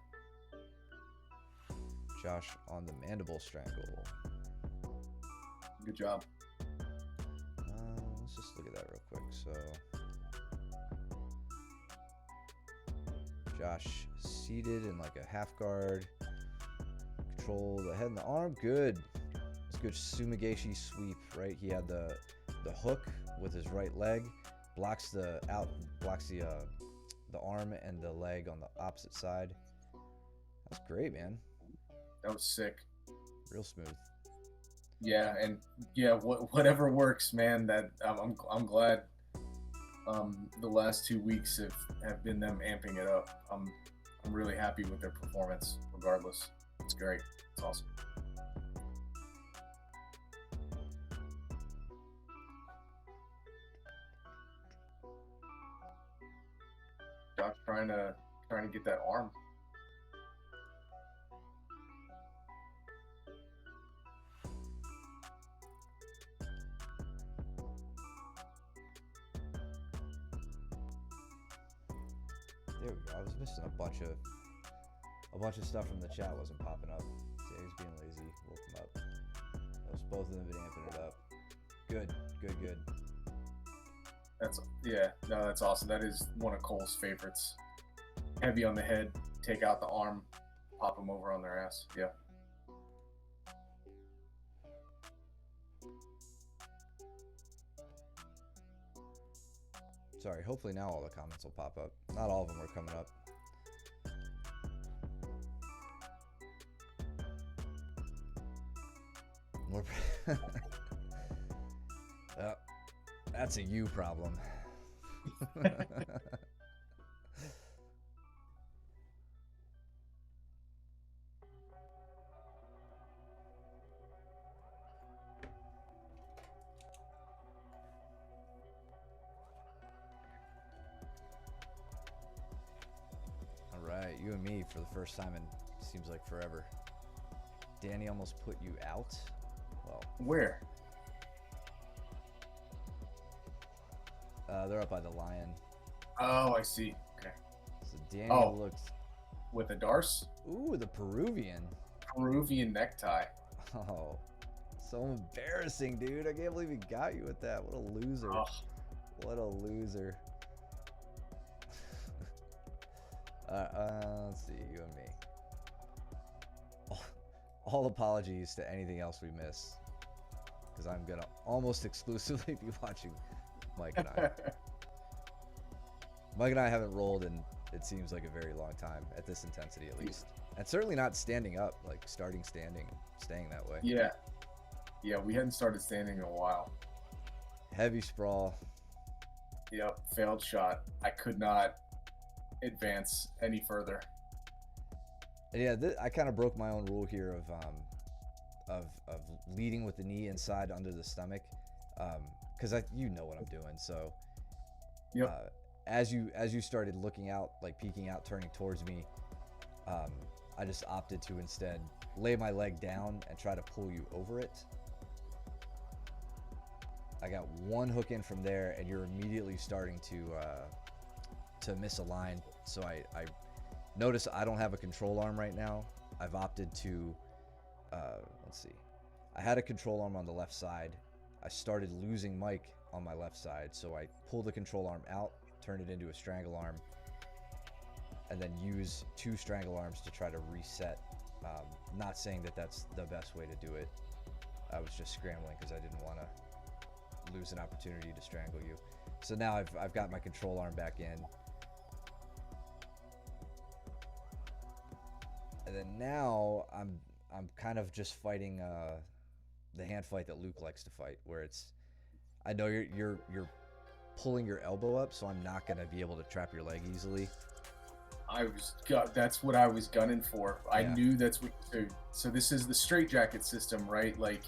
Josh on the mandible strangle. Good job. Let's just look at that real quick. So, Josh seated in like a half guard. Control the head and the arm. Good. It's good Sumigashi sweep, right? He had the hook with his right leg, blocks the arm and the leg on the opposite side. That's great, man. That was sick. Real smooth. Yeah, and yeah, whatever works, man. That I'm glad. The last 2 weeks have been them amping it up. I'm really happy with their performance, regardless. It's great. It's awesome. Josh trying to get that arm. There we go. I was missing a bunch of stuff from the chat wasn't popping up. See, he's being lazy. Woke him up. Those both of them been amping it up. Good. That's awesome. That is one of Cole's favorites. Heavy on the head, take out the arm, pop them over on their ass. Yeah. Sorry, hopefully now all the comments will pop up. Not all of them are coming up. More that's a you problem. All right, you and me for the first time in seems like forever. Danny almost put you out. Well, where? They're up by the lion. Oh, I see. Okay. So Danny looks with a Darce. Ooh, the Peruvian necktie. Oh, so embarrassing, dude. I can't believe he got you with that. What a loser. Oh. What a loser. Let's see, you and me. All apologies to anything else we miss, because I'm gonna almost exclusively be watching Mike and I. Mike and I haven't rolled in, it seems like, a very long time, at this intensity at least. And certainly not standing up, like starting standing, staying that way. Yeah, we hadn't started standing in a while. Heavy sprawl. Yep, failed shot. I could not advance any further. Yeah, I kind of broke my own rule here of leading with the knee inside under the stomach, because you know what I'm doing. So, yep. As you started looking out, like peeking out, turning towards me, I just opted to instead lay my leg down and try to pull you over it. I got one hook in from there, and you're immediately starting to misalign. So I notice I don't have a control arm right now. I've opted to, let's see. I had a control arm on the left side. I started losing Mike on my left side, so I pulled the control arm out, turned it into a strangle arm, and then use 2 strangle arms to try to reset. Not saying that that's the best way to do it. I was just scrambling because I didn't want to lose an opportunity to strangle you. So now I've got my control arm back in. And then now I'm kind of just fighting the hand fight that Luke likes to fight, where it's, I know you're pulling your elbow up, so I'm not gonna be able to trap your leg easily. That's what I was gunning for. I Yeah. knew that's what. So this is the straitjacket system, right? Like,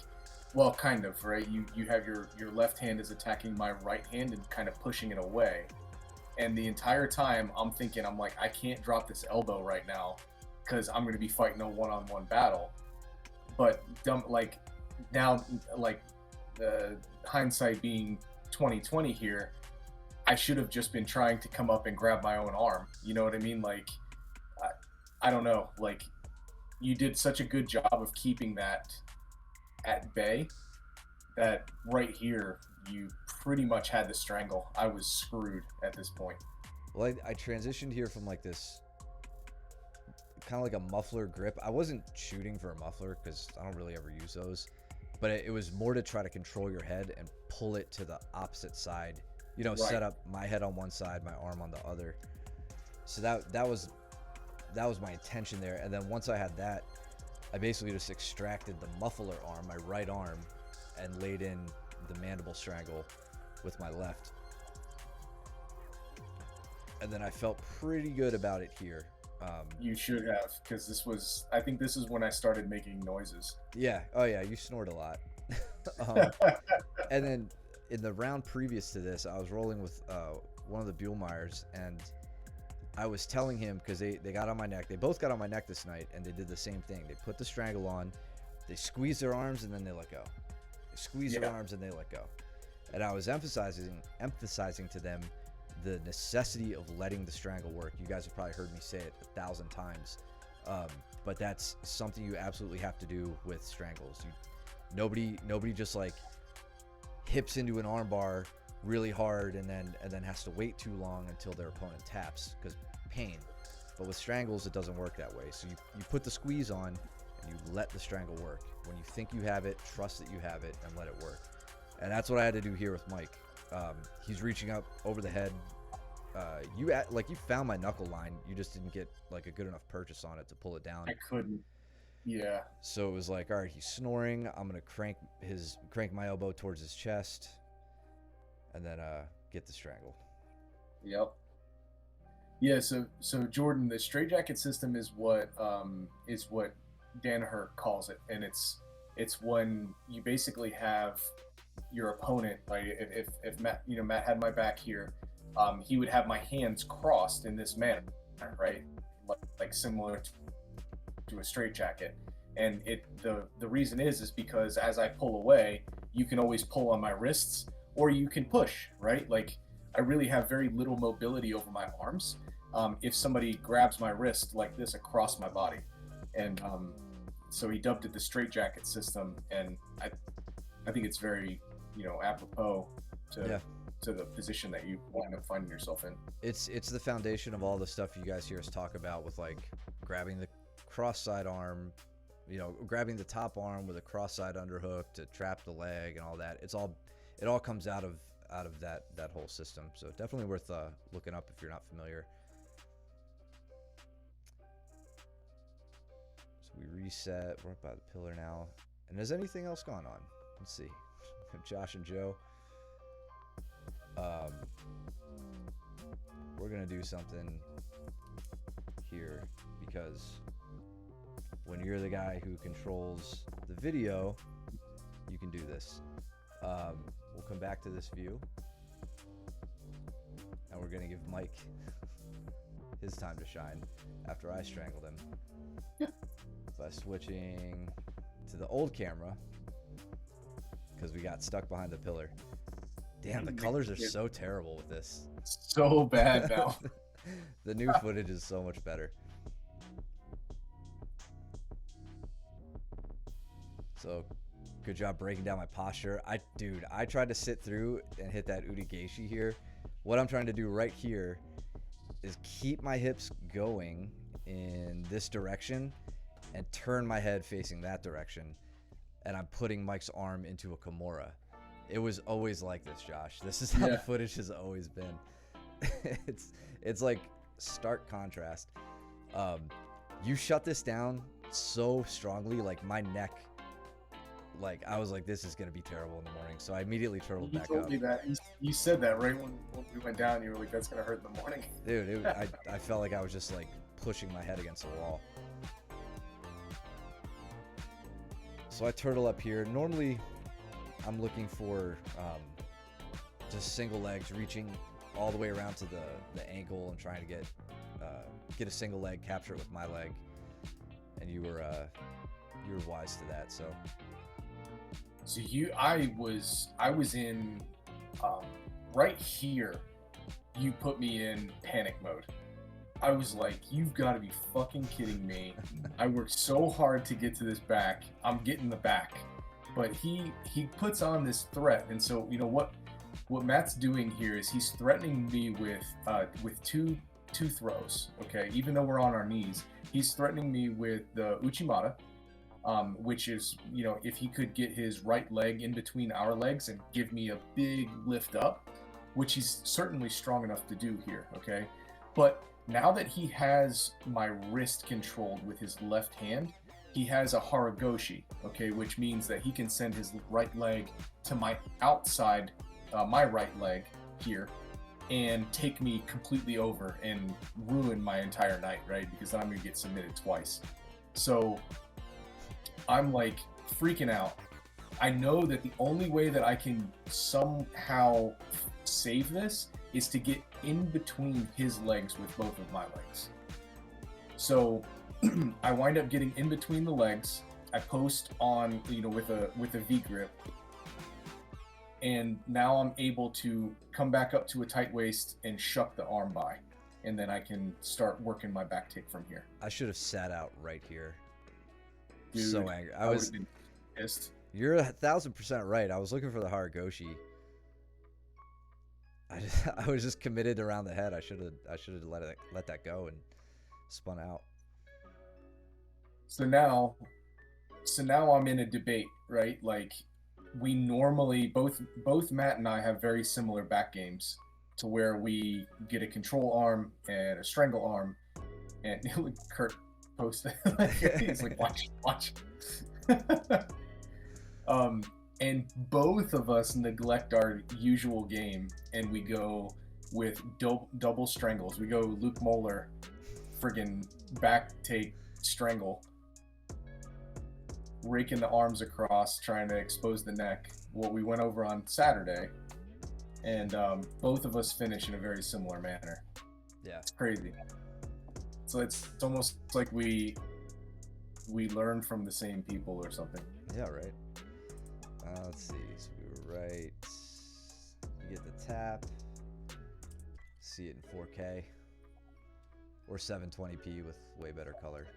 well, kind of, right? You have your left hand is attacking my right hand and kind of pushing it away, and the entire time I'm thinking, I'm like, I can't drop this elbow right now because I'm going to be fighting a one-on-one battle. But like now, like the hindsight being 2020 here, I should have just been trying to come up and grab my own arm. You know what I mean? Like, I don't know. Like, you did such a good job of keeping that at bay that right here you pretty much had the strangle. I was screwed at this point. Well, I transitioned here from like this kind of like a muffler grip. I wasn't shooting for a muffler because I don't really ever use those, but it was more to try to control your head and pull it to the opposite side. You know, Right. set up my head on one side, my arm on the other. So that was my intention there. And then once I had that, I basically just extracted the muffler arm, my right arm, and laid in the mandible strangle with my left. And then I felt pretty good about it here. You should have, because I think this is when I started making noises. Yeah. Oh yeah. You snort a lot. um, and then in the round previous to this, I was rolling with one of the Buhlmeyers, and I was telling him, because they got on my neck. They both got on my neck this night, and they did the same thing. They put the strangle on, they squeeze their arms, and then they let go. They squeeze their arms, and they let go. And I was emphasizing to them the necessity of letting the strangle work. You guys have probably heard me say it 1,000 times, but that's something you absolutely have to do with strangles. Nobody just like hips into an armbar really hard and then has to wait too long until their opponent taps because pain. But with strangles, it doesn't work that way. So you put the squeeze on and you let the strangle work. When you think you have it, trust that you have it and let it work. And that's what I had to do here with Mike. He's reaching up over the head. You found my knuckle line. You just didn't get like a good enough purchase on it to pull it down. I couldn't. Yeah. So it was like, all right, he's snoring. I'm gonna crank my elbow towards his chest, and then get the strangle. Yep. Yeah. So Jordan, the straitjacket system is what Danaher calls it, and it's when you basically have your opponent, like if Matt had my back here, he would have my hands crossed in this manner, right? Like similar to a straitjacket. And the reason is because as I pull away, you can always pull on my wrists or you can push, right? Like I really have very little mobility over my arms. If somebody grabs my wrist like this across my body, and so he dubbed it the straitjacket system, and I think it's very apropos to the position that you wind up finding yourself in. It's the foundation of all the stuff you guys hear us talk about with like grabbing the cross side arm, grabbing the top arm with a cross side underhook to trap the leg and all that. It all comes out of that whole system. So definitely worth looking up if you're not familiar. So we reset. We're up by the pillar now. And has anything else gone on? Let's see. Josh and Joe. We're gonna do something here because when you're the guy who controls the video, you can do this. We'll come back to this view, and we're gonna give Mike his time to shine after I strangled him by switching to the old camera because we got stuck behind the pillar. Damn, the colors are so terrible with this. So bad now. The new footage is so much better. So, good job breaking down my posture. I tried to sit through and hit that Udigeishi here. What I'm trying to do right here is keep my hips going in this direction and turn my head facing that direction. And I'm putting Mike's arm into a Kimura. It was always like this, Josh. This is how the footage has always been. It's like stark contrast. You shut this down so strongly, like my neck, like I was like, this is gonna be terrible in the morning. So I immediately turtled back up. You told me that. You said that right when we went down. You were like, that's gonna hurt in the morning. Dude, I felt like I was just like pushing my head against the wall. So I turtle up here. Normally, I'm looking for just single legs, reaching all the way around to the ankle and trying to get a single leg, capture it with my leg. And you were wise to that. So I was in right here you put me in panic mode. I was like, you've got to be fucking kidding me. I worked so hard to get to this back. I'm getting the back. But he puts on this threat. And so, you know, what Matt's doing here is he's threatening me with two throws, okay? Even though we're on our knees, he's threatening me with the Uchimata, which is, you know, if he could get his right leg in between our legs and give me a big lift up, which he's certainly strong enough to do here, okay? But now that he has my wrist controlled with his left hand, he has a Haragoshi, okay, which means that he can send his right leg to my outside, my right leg here, and take me completely over and ruin my entire night, right? Because then I'm gonna get submitted twice. So I'm like freaking out. I know that the only way that I can somehow save this is to get in between his legs with both of my legs. So I wind up getting in between the legs. I post on, you know, with a V grip, and now I'm able to come back up to a tight waist and shuck the arm by, and then I can start working my back take from here. I should have sat out right here. Dude, So angry. I would've was been pissed. You're 1,000% right. I was looking for the Haragoshi. I was just committed around the head. I should have let that go and spun out. So now I'm in a debate, right? Like, we normally both Matt and I have very similar back games, to where we get a control arm and a strangle arm, and Kurt posted he's like, watch. And both of us neglect our usual game, and we go with double strangles. We go Luke Moeller, friggin' back take strangle, raking the arms across, trying to expose the neck. What we went over on Saturday, and both of us finish in a very similar manner. Yeah, it's crazy. So it's almost like we learn from the same people or something. Yeah, right. Let's see. So we were right. You get the tap. See it in 4K or 720p with way better color.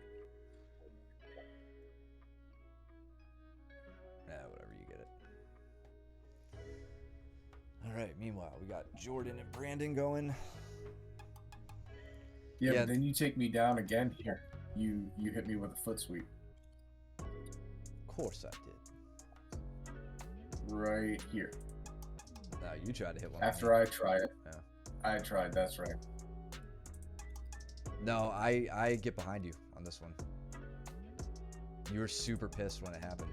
Whatever, you get it. All right. Meanwhile, we got Jordan and Brandon going. Yeah, but then you take me down again here. You hit me with a foot sweep. Of course I did. Right here. No, you tried to hit one. After I try it. Yeah. I tried, that's right. No, I get behind you on this one. You were super pissed when it happened.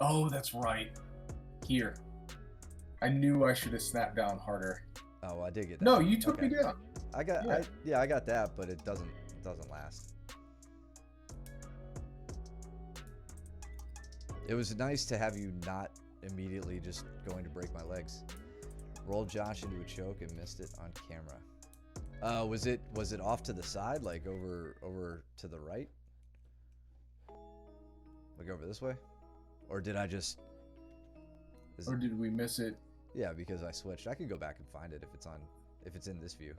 Oh, that's right. Here. I knew I should have snapped down harder. Oh, I did get that. No, you took me down. I got I got that, but it doesn't last. It was nice to have you not immediately just going to break my legs. Rolled Josh into a choke and missed it on camera. Was it off to the side, like over to the right? Like over this way? Or did I just Or did we miss it? Yeah, because I switched. I can go back and find it if it's in this view.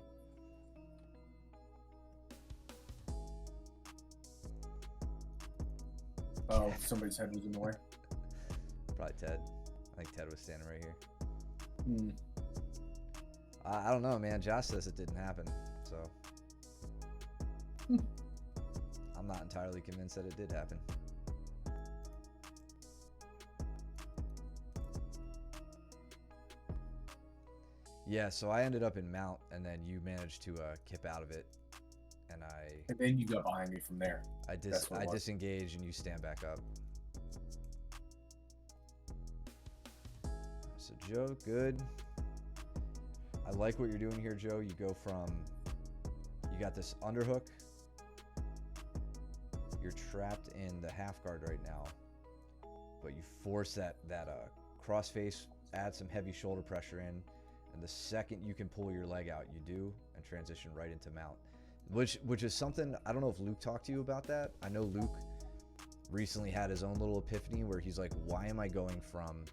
Oh, somebody's head was in the way. Probably Ted. I think Ted was standing right here. Hmm. I don't know, man. Josh says it didn't happen, so I'm not entirely convinced that it did happen. Yeah, so I ended up in mount, and then you managed to kip out of it, and then you got behind me from there. I disengage, and you stand back up. So Joe, good. I like what you're doing here, Joe. You go from, you got this underhook. You're trapped in the half guard right now, but you force that crossface, add some heavy shoulder pressure in, and the second you can pull your leg out, you do, and transition right into mount. Which is something, I don't know if Luke talked to you about that. I know Luke recently had his own little epiphany where he's like, why am I going from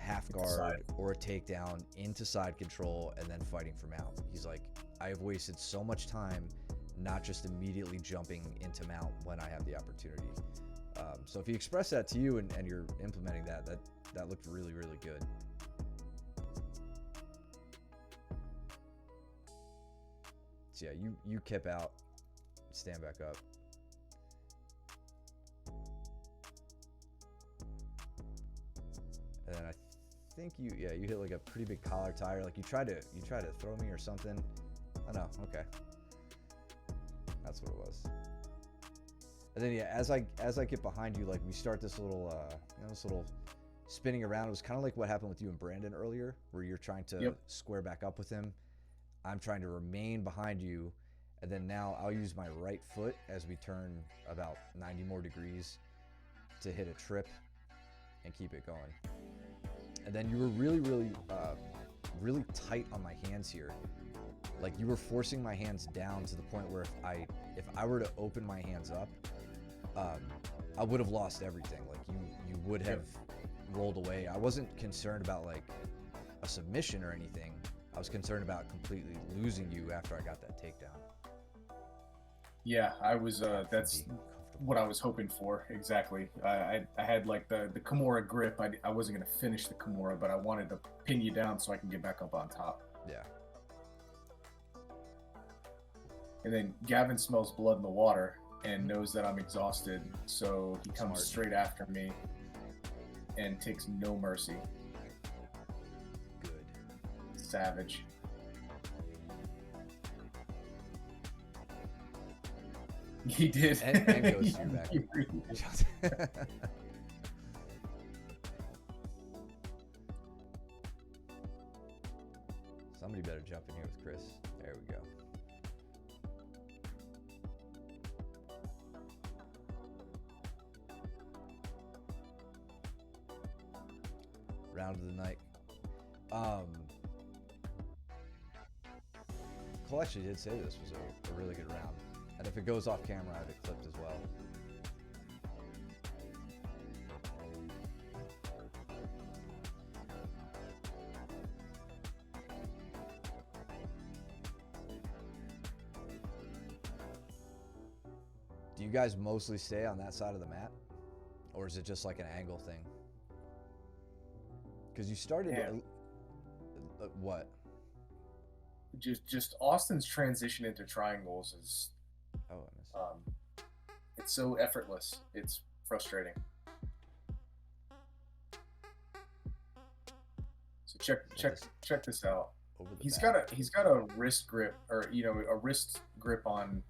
half It's side. guard or a takedown into side control and then fighting for mount. He's like, I have wasted so much time not just immediately jumping into mount when I have the opportunity. So if he expressed that to you and you're implementing that looked really, really good. So yeah, you kip out, stand back up. And then I think you hit like a pretty big collar tire. Like you tried to throw me or something. Oh no, okay. That's what it was. And then yeah, as I get behind you, like we start this little this little spinning around. It was kind of like what happened with you and Brandon earlier, where you're trying to square back up with him. I'm trying to remain behind you, and then now I'll use my right foot as we turn about 90 more degrees to hit a trip and keep it going. And then you were really, really, really tight on my hands here. Like you were forcing my hands down to the point where if I were to open my hands up, I would have lost everything. Like you would have rolled away. I wasn't concerned about like a submission or anything. I was concerned about completely losing you after I got that takedown. Yeah, I was. That's what I was hoping for. Exactly. I had like the Kimura grip. I wasn't gonna finish the Kimura, but I wanted to pin you down so I can get back up on top. Yeah. And then Gavin smells blood in the water and knows that I'm exhausted, so he comes straight after me and takes no mercy. Good. Savage. He did. And goes through back. Somebody better jump in here with Chris. There we go. Round of the night. Cole actually did say this was a really good round. And if it goes off camera, I have it clipped as well. Do you guys mostly stay on that side of the mat? Or is it just like an angle thing? Because you started what? Just Austin's transition into triangles is it's so effortless. It's frustrating. So check this out. He's got a wrist grip, or a wrist grip on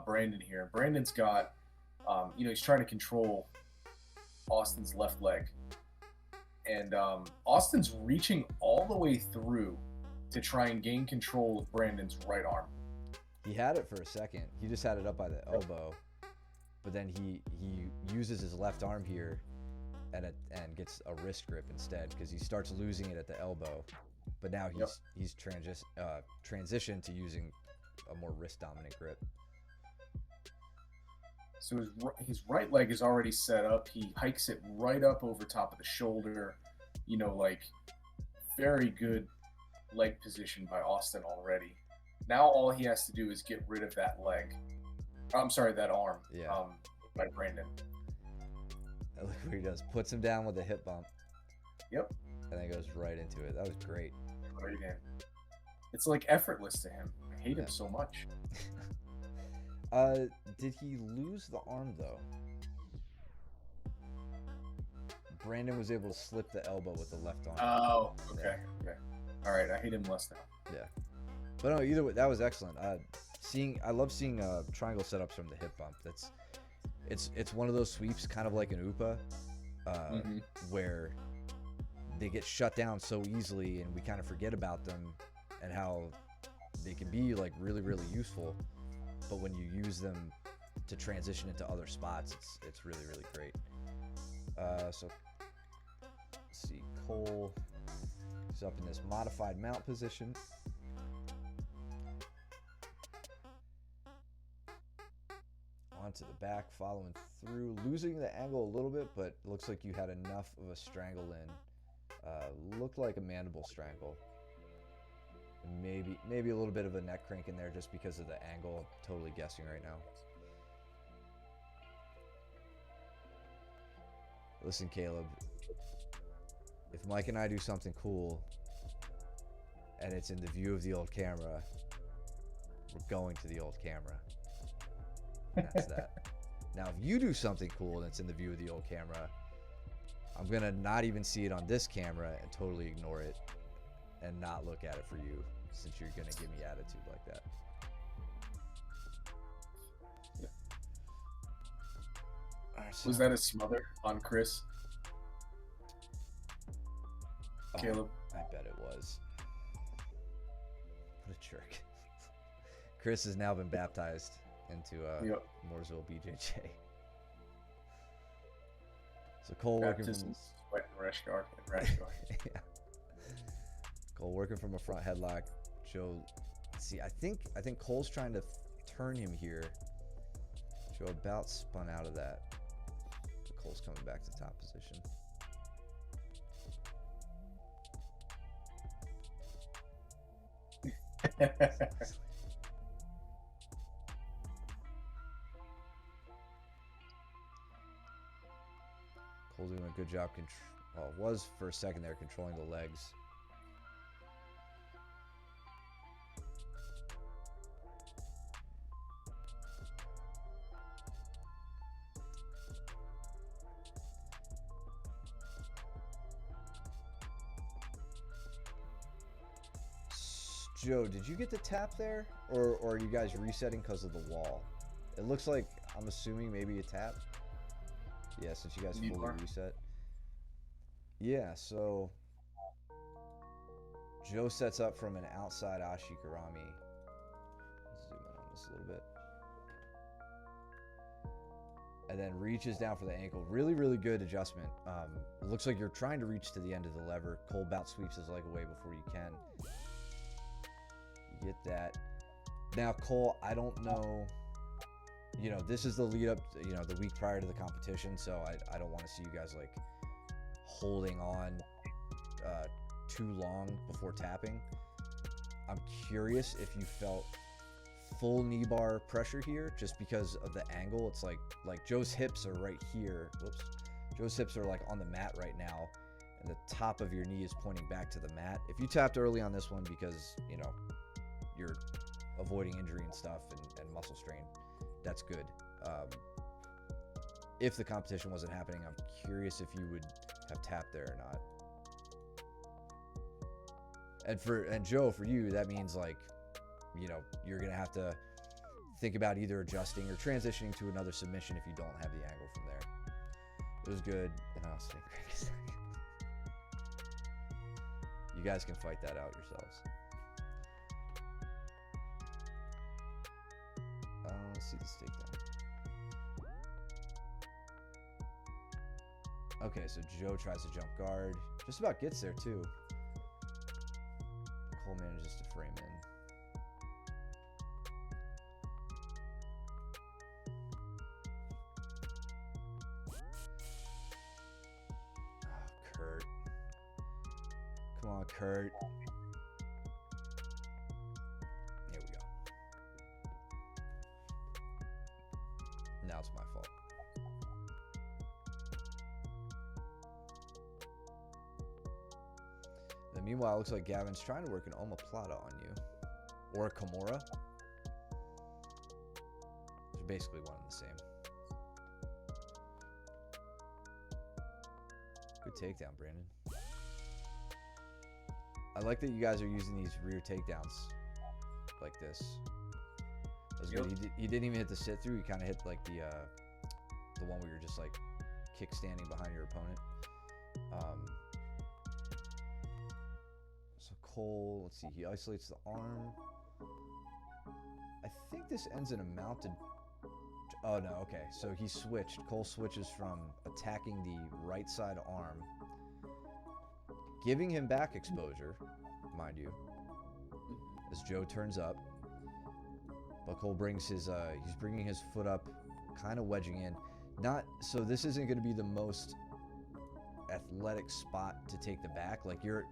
Brandon here. Brandon's got he's trying to control Austin's left leg, and Austin's reaching all the way through to try and gain control of Brandon's right arm. He had it for a second. He just had it up by the elbow, but then he uses his left arm here and gets a wrist grip instead, because he starts losing it at the elbow. But now he's transitioned to using a more wrist dominant grip. So his right leg is already set up. He hikes it right up over top of the shoulder. Like very good leg position by Austin already. Now all he has to do is get rid of that leg. I'm sorry, that arm. Yeah. By Brandon. Look what he does. Puts him down with a hip bump. Yep. And then goes right into it. That was great. Right in. It's like effortless to him. I hate him so much. Did he lose the arm though? Brandon was able to slip the elbow with the left arm. Oh, okay. Okay. All right, I hate him less now. Yeah. But no, either way, that was excellent. I love seeing triangle setups from the hip bump. It's one of those sweeps, kind of like an UPA, where they get shut down so easily, and we kind of forget about them and how they can be like really, really useful. But when you use them to transition into other spots, it's really, really great. So let's see, Cole is up in this modified mount position. Onto the back, following through, losing the angle a little bit, but it looks like you had enough of a strangle in Looked like a mandible strangle. And maybe a little bit of a neck crank in there just because of the angle. I'm totally guessing right now. Listen, Caleb, if Mike and I do something cool and it's in the view of the old camera, we're going to the old camera. That's that. Now, if you do something cool and it's in the view of the old camera, I'm going to not even see it on this camera and totally ignore it and not look at it for you, since you're going to give me attitude like that. Yeah. All right, so Was that a smother on Chris? Caleb? I bet it was. What a jerk. Chris has now been baptized into Yep. Mooresville BJJ. So Cole working from Sweat and rash guard and rash guard. yeah. Cole working from a front headlock. Joe, see, I think Cole's trying to turn him here. Joe about spun out of that. So Cole's coming back to top position. Cole doing a good job. Well, was for a second there controlling the legs. Joe, did you get the tap there, or are you guys resetting because of the wall? It looks like, I'm assuming maybe a tap. Yeah, since you guys fully reset. Yeah, so Joe sets up from an outside Ashikarami. Let's zoom in on this a little bit. And then reaches down for the ankle. Really, really good adjustment. It looks like you're trying to reach to the end of the lever. Cole bout sweeps his leg away before you can. You get that. Now, Cole, I don't know. You know, this is the lead up, you know, the week prior to the competition, so I don't want to see you guys like holding on too long before tapping. I'm curious if you felt full knee bar pressure here just because of the angle. It's like Joe's hips are right here. Whoops. Joe's hips are like on the mat right now, and the top of your knee is pointing back to the mat. If you tapped early on this one because, you know, you're avoiding injury and stuff and muscle strain, that's good. If the competition wasn't happening, I'm curious if you would have tapped there or not. And Joe, for you, that means like, you know, you're gonna have to think about either adjusting or transitioning to another submission if you don't have the angle from there. It was good, and I'll stay crank a second. You guys can fight that out yourselves. Let's see this takedown. Okay, so Joe tries to jump guard. Just about gets there, too. Cole manages to frame in. Oh, Kurt. Come on, Kurt. Here we go. Now it's my fault. Then meanwhile, it looks like Gavin's trying to work an omoplata on you. Or a Kimura. They're basically one and the same. Good takedown, Brandon. I like that you guys are using these rear takedowns like this. That was good. He didn't even hit the sit through. He kind of hit like the one where you're just like kick standing behind your opponent. So Cole, let's see. He isolates the arm. I think this ends in a mounted. Oh no, okay. So he switched. Cole switches from attacking the right side arm, giving him back exposure, mind you, as Joe turns up. But Cole brings his, he's bringing his foot up, kind of wedging in. Not, so this isn't going to be the most athletic spot to take the back. Like you're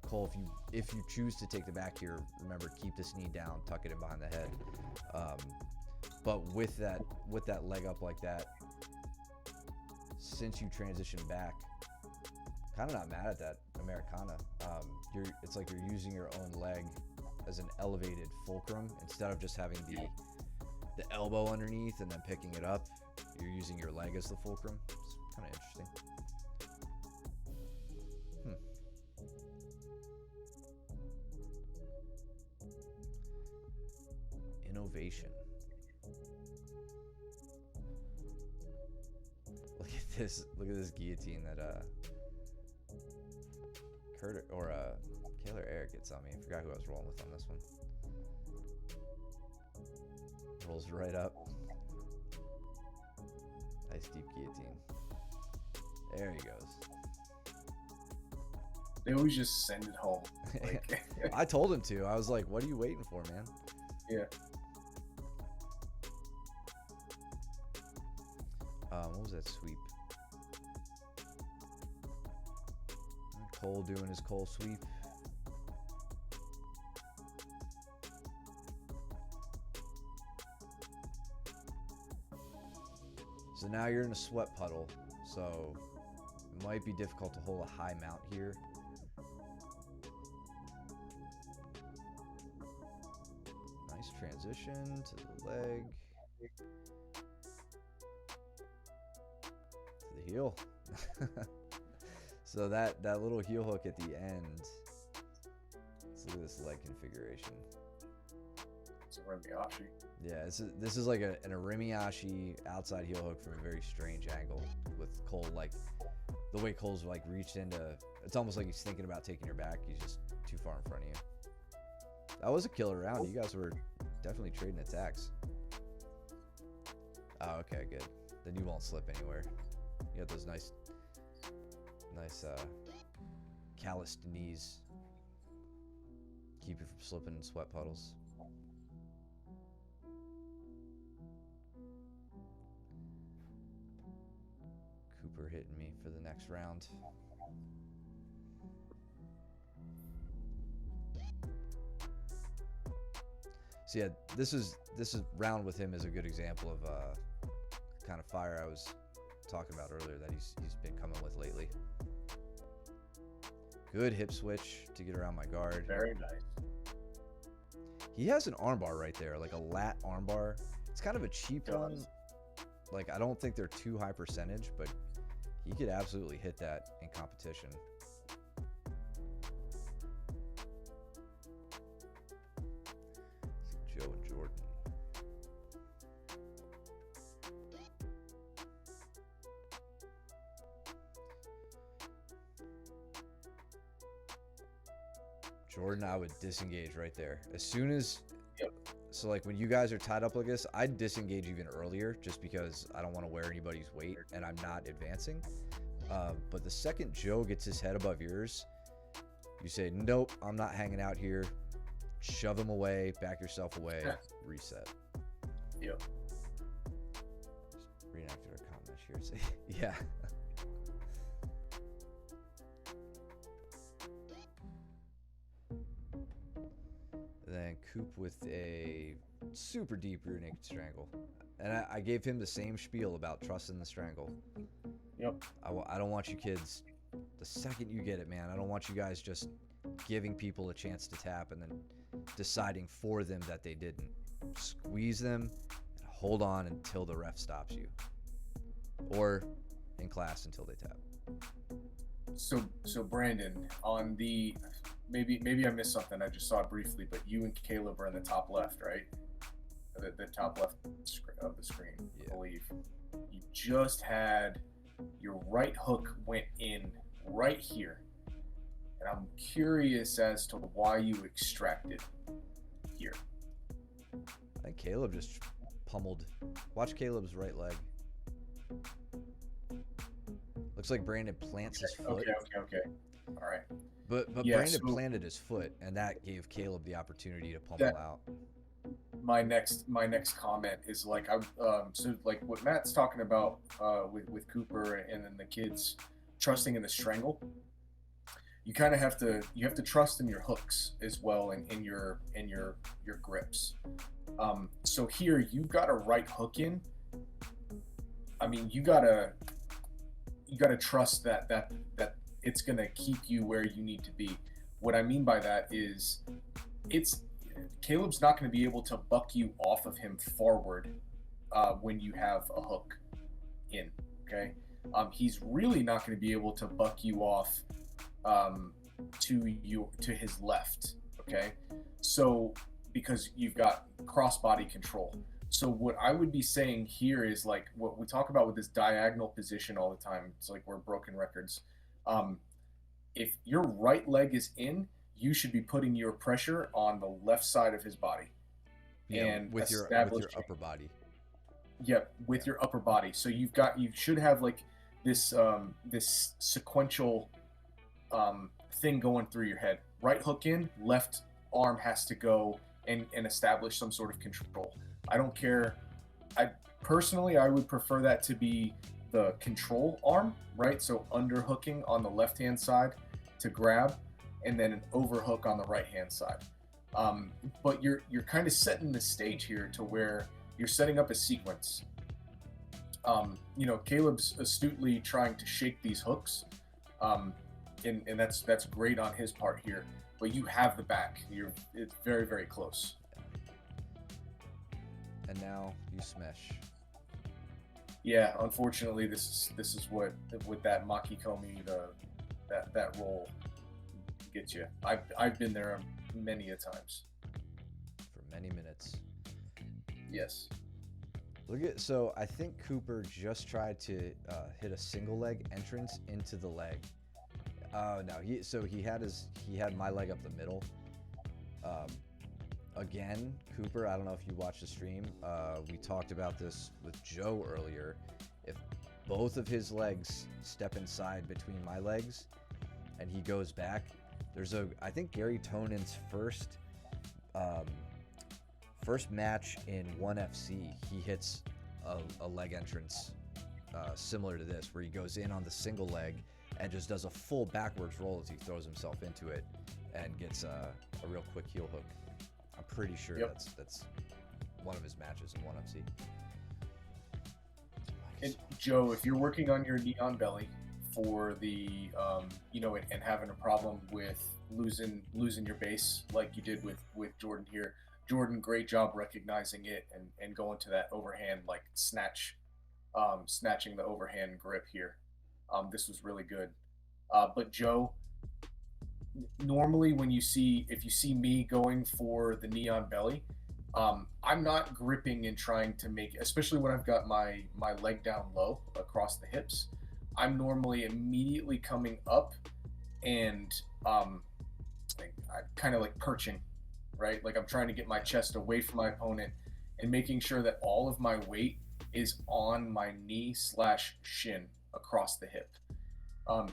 Cole, if you choose to take the back here, remember, keep this knee down, tuck it in behind the head. But with that leg up like that, since you transition back, kind of not mad at that Americana. It's like you're using your own leg as an elevated fulcrum instead of just having the elbow underneath and then picking it up. You're using your leg as the fulcrum. It's kind of interesting. Innovation. Look at this. Look at this guillotine that Kaylor Eric gets on me. I forgot who I was rolling with on this one. Rolls right up. Nice deep guillotine. There he goes. They always just send it home. Like, I told him to. I was like, what are you waiting for, man? yeah. What was that sweep? Cole doing his Cole sweep. So now you're in a sweat puddle, so it might be difficult to hold a high mount here. Nice transition to the leg. To the heel. So that little heel hook at the end. Let's look at this leg configuration. It's a Remiashi. Yeah, this is like an Arimiashi outside heel hook from a very strange angle with Cole, like the way Cole's like reached into. It's almost like he's thinking about taking your back. He's just too far in front of you. That was a killer round. You guys were definitely trading attacks. Oh, okay, good. Then you won't slip anywhere. You got those nice calloused knees. Keep you from slipping in sweat puddles. Cooper hitting me for the next round. So yeah, this is round with him is a good example of kind of fire I was talking about earlier that he's been coming with lately. Good hip switch to get around my guard. Very nice. He has an armbar right there, like a lat armbar. It's kind of a cheap one. Like, I don't think they're too high percentage, but he could absolutely hit that in competition. Joe and Jordan. Jordan, I would disengage right there. As soon as... Yep. So, like, when you guys are tied up like this, I'd disengage even earlier just because I don't want to wear anybody's weight and I'm not advancing. But the second Joe gets his head above yours, you say, nope, I'm not hanging out here. Shove him away, back yourself away, reset. Yep. Just reenacted our comment here. Say, yeah. Then Coop with a super deep rear naked strangle. And I gave him the same spiel about trusting the strangle. Yep. I don't want you kids, the second you get it, man, I don't want you guys just giving people a chance to tap and then deciding for them that they didn't. Squeeze them and hold on until the ref stops you. Or in class until they tap. So Brandon, on the maybe I missed something. I just saw it briefly, but you and Caleb are in the top left, right? The top left of the screen, Yeah. I believe. You just had your right hook went in right here, and I'm curious as to why you extracted here. I think Caleb just pummeled. Watch Caleb's right leg. Looks like Brandon plants his foot. Okay. All right. But Yeah, Brandon so- planted his foot, and that gave Caleb the opportunity to pummel out. My next comment is like so like what Matt's talking about with Cooper and then the kids trusting in the strangle, you kind of have to trust in your hooks as well, and in your grips. So here you've got a right hook in. I mean, you gotta trust that it's gonna keep you where you need to be. What I mean by that is, it's Caleb's not going to be able to buck you off of him forward when you have a hook in. Okay, he's really not going to be able to buck you off to his left. Okay, so because you've got crossbody control. So what I would be saying here is like what we talk about with this diagonal position all the time. It's like we're broken records. Um, if your right leg is in, you should be putting your pressure on the left side of his body, Yeah, and with your upper body. Yep, with your upper body. So you should have like this sequential thing going through your head. Right hook in, left arm has to go and establish some sort of control. I don't care. I would prefer that to be the control arm, right? So underhooking on the left hand side to grab, and then an overhook on the right hand side. But you're kind of setting the stage here to where you're setting up a sequence. Caleb's astutely trying to shake these hooks, and that's great on his part here. But you have the back. It's very, very close. And now you smash. Yeah, unfortunately, this is what with that Makikomi, that roll gets you. I've been there many a times. For many minutes. Yes. So I think Cooper just tried to hit a single leg entrance into the leg. Oh no, he had my leg up the middle. Again, Cooper, I don't know if you watched the stream. We talked about this with Joe earlier. If both of his legs step inside between my legs and he goes back, I think Gary Tonen's first match in 1FC, he hits a leg entrance similar to this, where he goes in on the single leg and just does a full backwards roll as he throws himself into it and gets a real quick heel hook. I'm pretty sure that's one of his matches in 1FC. And Joe, if you're working on your Neon Belly for the and having a problem with losing your base like you did with Jordan here, Jordan, great job recognizing it and going to that overhand like snatching the overhand grip here. This was really good. But Joe, normally if you see me going for the Neon Belly, I'm not gripping and trying to make, especially when I've got my leg down low across the hips. I'm normally immediately coming up and I'm kind of like perching, right? Like I'm trying to get my chest away from my opponent and making sure that all of my weight is on my knee/shin across the hip.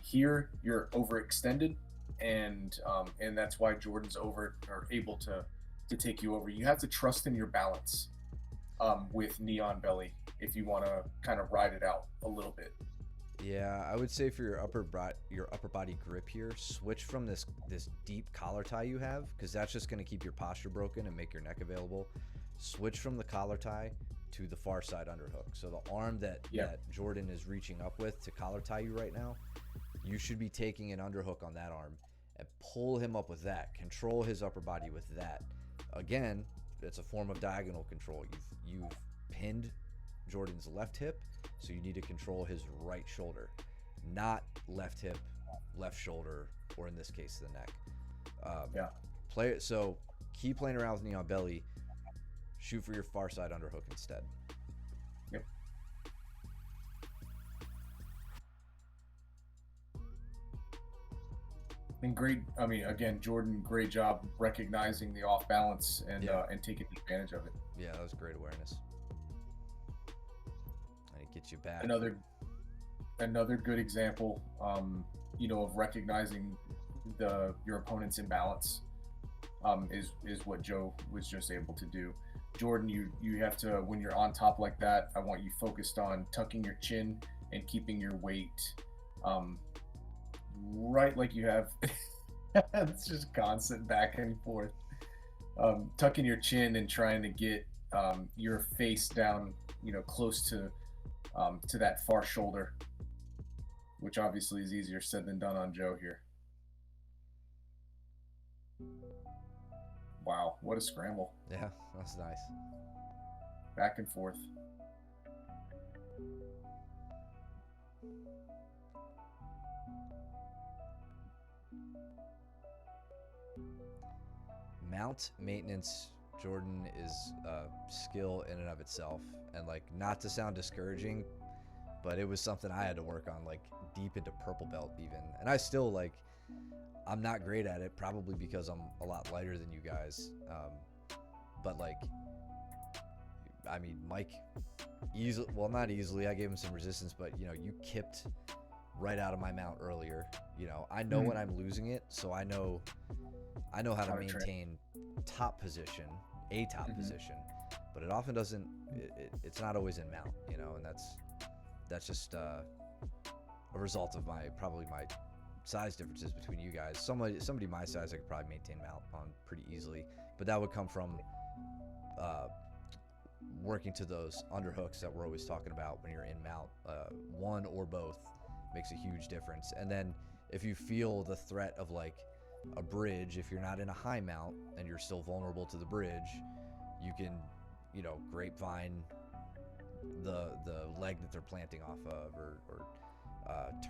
Here you're overextended, and that's why Jordan's able to take you over. You have to trust in your balance with Neon Belly if you want to kind of ride it out a little bit. Yeah, I would say for your upper body grip here, switch from this deep collar tie you have, because that's just going to keep your posture broken and make your neck available. Switch from the collar tie to the far side underhook. So the arm that Jordan is reaching up with to collar tie you right now, you should be taking an underhook on that arm and pull him up with that. Control his upper body with that. Again, it's a form of diagonal control. You've pinned Jordan's left hip, so you need to control his right shoulder, not left hip, left shoulder, or in this case, the neck. So keep playing around with Neon Belly. Shoot for your far side underhook instead. Yep. And again, Jordan, great job recognizing the off balance and taking advantage of it. Yeah, that was great awareness. And it gets you back. Another good example, of recognizing your opponent's imbalance, is what Joe was just able to do. Jordan, you have to, when you're on top like that, I want you focused on tucking your chin and keeping your weight right like you have. It's just constant back and forth. Tucking your chin and trying to get your face down, close to that far shoulder, which obviously is easier said than done on Joe here. Wow, what a scramble. Yeah, that's nice. Back and forth. Mount maintenance, Jordan, is a skill in and of itself. And like, not to sound discouraging, but it was something I had to work on, like deep into purple belt even. And I still like, I'm not great at it, probably because I'm a lot lighter than you guys. But like, I mean, Mike, well, not easily. I gave him some resistance, but you kipped right out of my mount earlier. I know when I'm losing it, so I know how to maintain top position, a top position, but it often doesn't. It's not always in mount, and that's just a result of my size differences between you guys. Somebody my size, I could probably maintain mount on pretty easily, but that would come from working to those underhooks that we're always talking about when you're in mount. One or both makes a huge difference. And then if you feel the threat of like a bridge, if you're not in a high mount and you're still vulnerable to the bridge, you can grapevine the leg that they're planting off of, or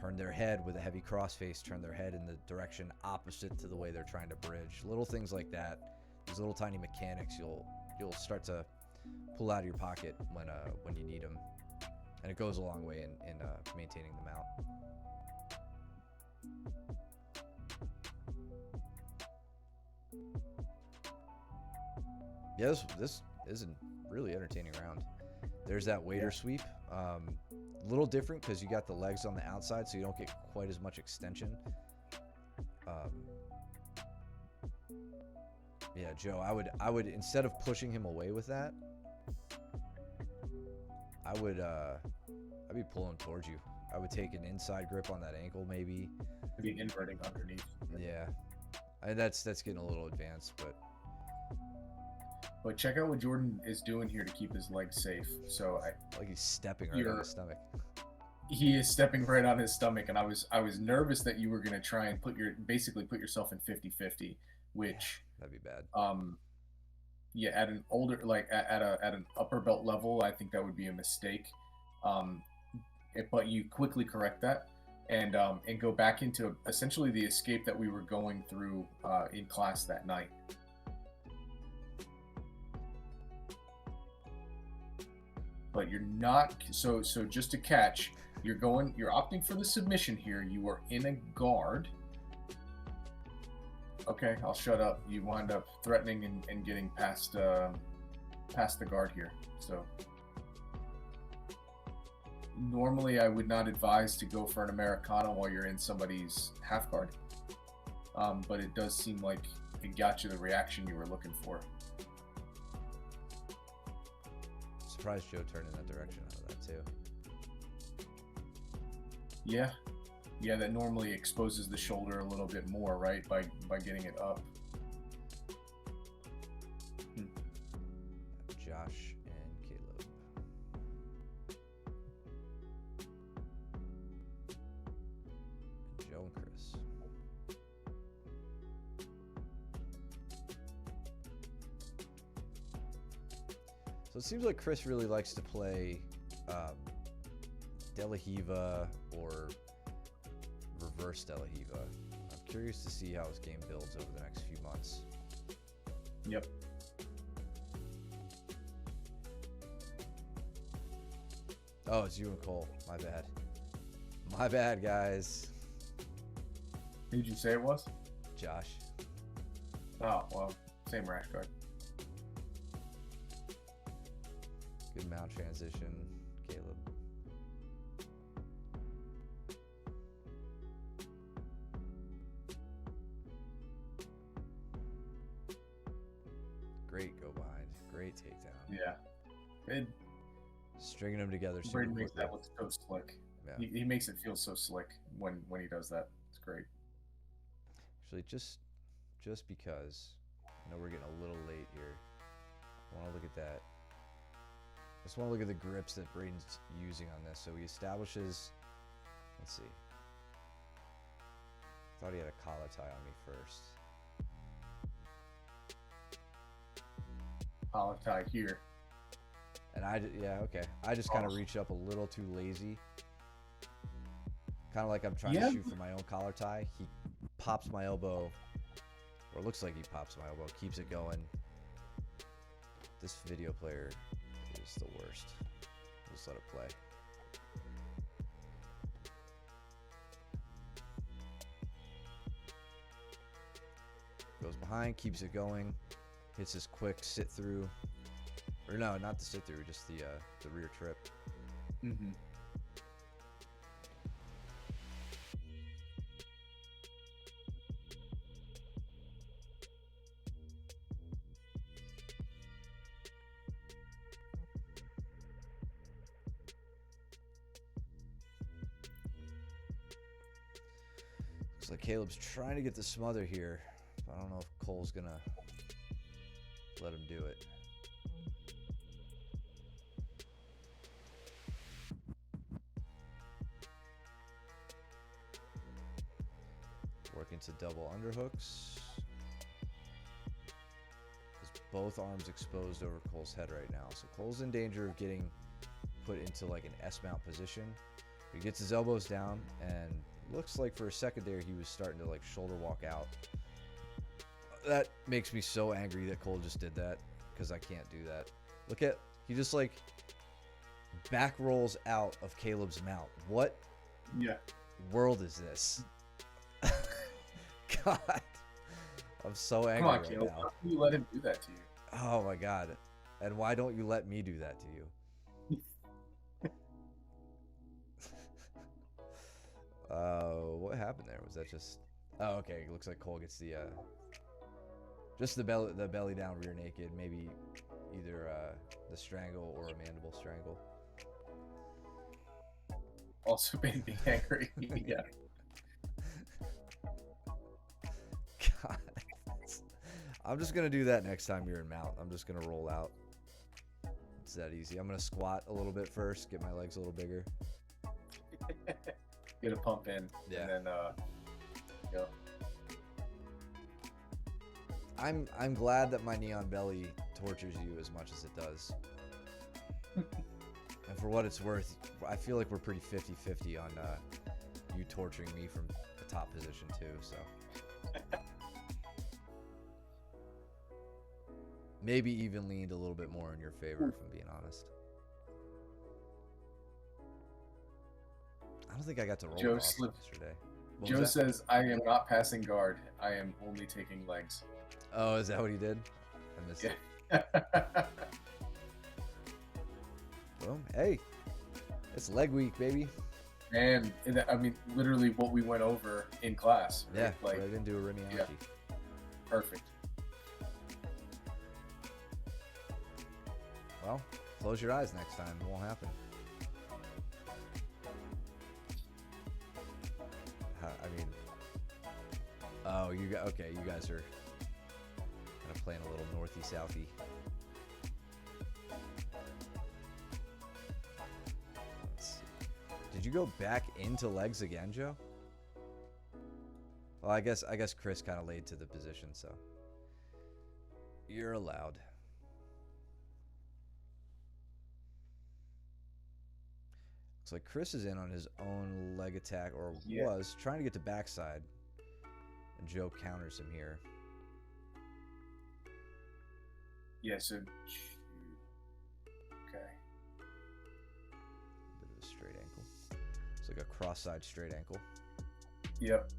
turn their head with a heavy crossface, turn their head in the direction opposite to the way they're trying to bridge. Little things like that, these little tiny mechanics, you'll start to pull out of your pocket when you need them, and it goes a long way in maintaining the mount. Yeah, this is a really entertaining round. There's that waiter sweep. Little different because you got the legs on the outside, so you don't get quite as much extension. Yeah, Joe, I would instead of pushing him away with that, I'd be pulling towards you. I would take an inside grip on that ankle, maybe. Maybe inverting underneath. Yeah, that's getting a little advanced, But check out what Jordan is doing here to keep his legs safe. So like he's stepping right on his stomach. He is stepping right on his stomach, and I was nervous that you were going to try and put yourself in 50-50, which that'd be bad. Yeah, at an older, like at an upper belt level, I think that would be a mistake. But you quickly correct that and go back into essentially the escape that we were going through in class that night. But you're not, so just to catch, you're opting for the submission here. You are in a guard. Okay, I'll shut up. You wind up threatening and getting past the guard here. So normally I would not advise to go for an Americana while you're in somebody's half guard. But it does seem like it got you the reaction you were looking for. Surprised Joe turned in that direction out of that too. Yeah, that normally exposes the shoulder a little bit more, right? By getting it up. Josh and Caleb. And Joe and Chris. So it seems like Chris really likes to play De La Riva or reverse De La Riva. I'm curious to see how his game builds over the next few months. Yep. Oh, it's you and Cole. My bad. My bad, guys. Who did you say it was? Josh. Oh, well, same rash guard. Good mount transition, Caleb. Great go behind. Great takedown. Yeah. It, Stringing them together super Braden makes quickly. that look so slick. Yeah. He makes it feel so slick when he does that. It's great. Actually, just because I know we're getting a little late here, I want to look at that. I just want to look at the grips that Braden's using on this. So he establishes, let's see. Thought he had a collar tie on me first. Collar tie here. And yeah, okay. I just kind of reached up a little too lazy. Kind of like I'm trying to shoot for my own collar tie. He pops my elbow, or it looks like he pops my elbow, keeps it going. This video player is the worst. Just let it play. Goes behind, keeps it going, hits his quick sit through. Or no, not the sit through, just the rear trip. Mm-hmm. Looks like Caleb's trying to get the smother here. I don't know if Cole's gonna let him do it. Working to double underhooks. Has both arms exposed over Cole's head right now. So Cole's in danger of getting put into like an S-mount position. He gets his elbows down, and looks like for a second there he was starting to like shoulder walk out. That makes me so angry that Cole just did that, because I can't do that. Look at, he just like back rolls out of Caleb's mount. What world is this? God, I'm so angry. Come on, right Caleb. now. How can you let him do that to you? Oh my God. And why don't you let me do that to you? What happened there? Was that just... Oh, okay. It looks like Cole gets the just the belly down rear naked. Maybe either the strangle or a mandible strangle. Also made me angry. Yeah. God. I'm just gonna do that next time you're in mount. I'm just gonna roll out. It's that easy. I'm gonna squat a little bit first, get my legs a little bigger. Get a pump in, Yeah. and then go. I'm glad that my neon belly tortures you as much as it does. And for what it's worth, I feel like we're pretty 50-50 on you torturing me from the top position too, so. Maybe even leaned a little bit more in your favor, if I'm being honest. I don't think I got to roll Joe off slipped. yesterday. Joe says, "I am not passing guard. I am only taking legs." Oh, is that what he did? I missed it. Yeah. Well, hey, it's leg week, baby. And I mean, literally what we went over in class. Right? Yeah, Like, right into a Remy yeah. Perfect. Well, close your eyes next time. It won't happen. I mean, oh, okay. You guys are kind of playing a little northy-southy. Let's see. Did you go back into legs again, Joe? Well, I guess Chris kind of laid to the position, so you're allowed. Looks like Chris is in on his own leg attack, or was trying to get to backside, and Joe counters him here. Yeah, so okay. Bit of a straight ankle. It's like a cross-side straight ankle. Yep.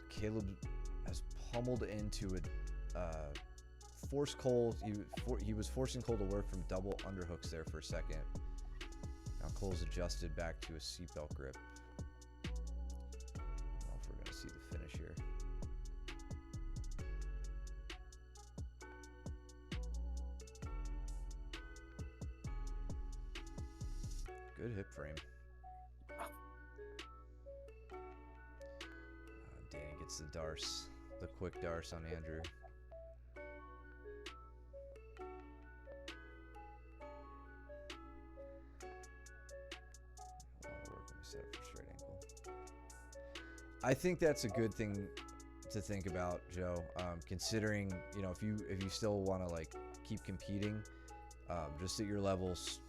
Caleb has pummeled into a forced Cole. He was forcing Cole to work from double underhooks there for a second. Now Cole's adjusted back to a seatbelt grip. Good hip frame. Danny gets the Darce, the quick Darce on Andrew. I think that's a good thing to think about, Joe. Considering, you know, if you still want to like keep competing, just at your levels,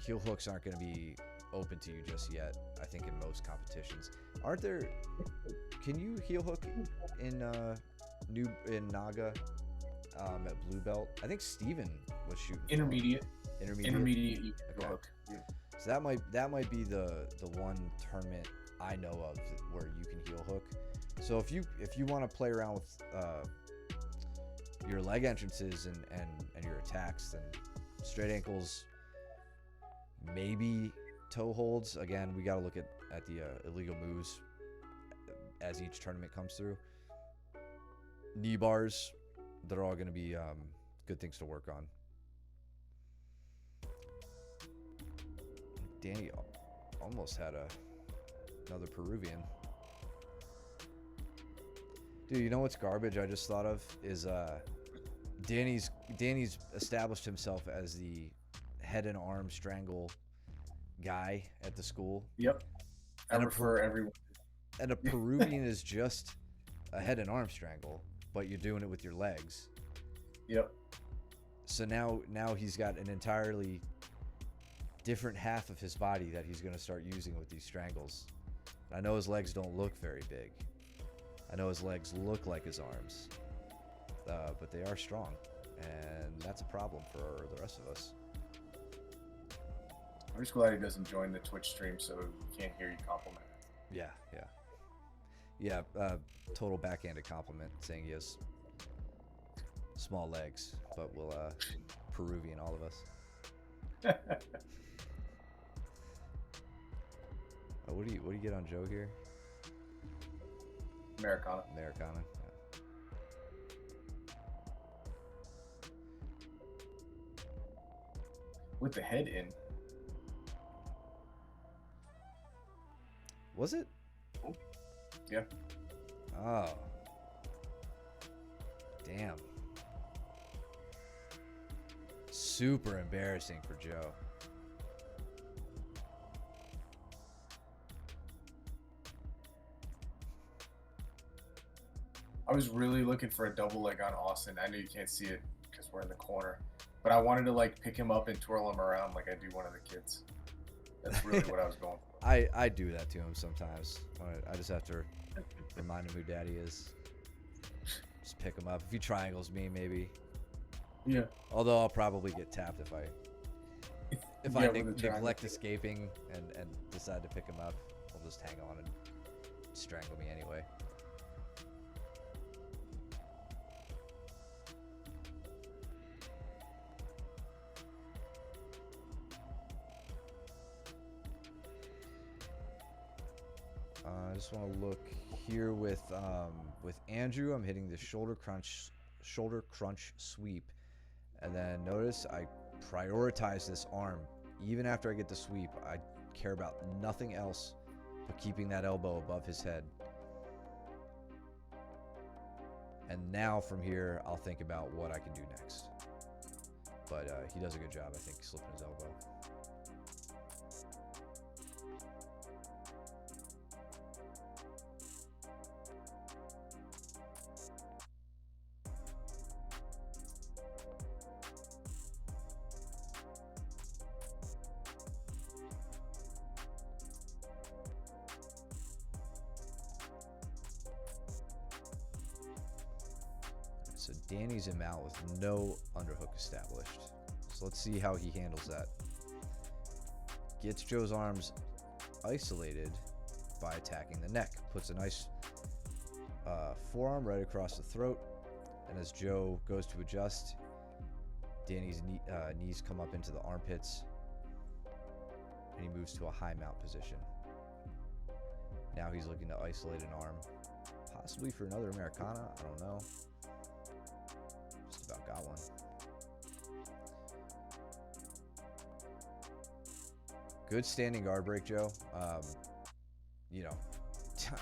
heel hooks aren't going to be open to you just yet. I think in most competitions, aren't there? Can you heel hook in Naga at blue belt? I think Steven was shooting Intermediate. You can Okay. heel hook. Yeah. So that might be the one tournament I know of where you can heel hook. So if you want to play around with your leg entrances and your attacks, then straight ankles, maybe toe holds. Again, we got to look at the illegal moves as each tournament comes through. Knee bars, they're all going to be good things to work on. Danny almost had another Peruvian. Dude, you know what's garbage I just thought of is Danny's established himself as the head and arm strangle guy at the school. Yep. I prefer everyone. And a Peruvian is just a head and arm strangle, but you're doing it with your legs. Yep. So now he's got an entirely different half of his body that he's going to start using with these strangles. I know his legs don't look very big. I know his legs look like his arms, but they are strong, and that's a problem for the rest of us. I'm just glad he doesn't join the Twitch stream so he can't hear you compliment. Yeah. Total backhanded compliment saying he has small legs, but we'll Peruvian all of us. What do you get on Joe here? Americana. Yeah. With the head in. Was it? Yeah. Oh. Damn. Super embarrassing for Joe. I was really looking for a double leg on Austin. I know you can't see it because we're in the corner, but I wanted to like pick him up and twirl him around like I do one of the kids. That's really what I was going for. I do that to him sometimes. I just have to remind him who daddy is. Just pick him up. If he triangles me, maybe. Yeah. Although I'll probably get tapped if I Yeah, with the neglect triangle. escaping and decide to pick him up. He'll just hang on and strangle me anyway. I just want to look here with Andrew. I'm hitting the shoulder crunch sweep, and then notice I prioritize this arm. Even after I get the sweep, I care about nothing else but keeping that elbow above his head. And now from here, I'll think about what I can do next. But he does a good job, I think, slipping his elbow. So Danny's him out with no underhook established. So let's see how he handles that. Gets Joe's arms isolated by attacking the neck. Puts a nice forearm right across the throat. And as Joe goes to adjust, Danny's knees come up into the armpits. And he moves to a high mount position. Now he's looking to isolate an arm. Possibly for another Americana, I don't know. Just about got one. good standing guard break, Joe. You know,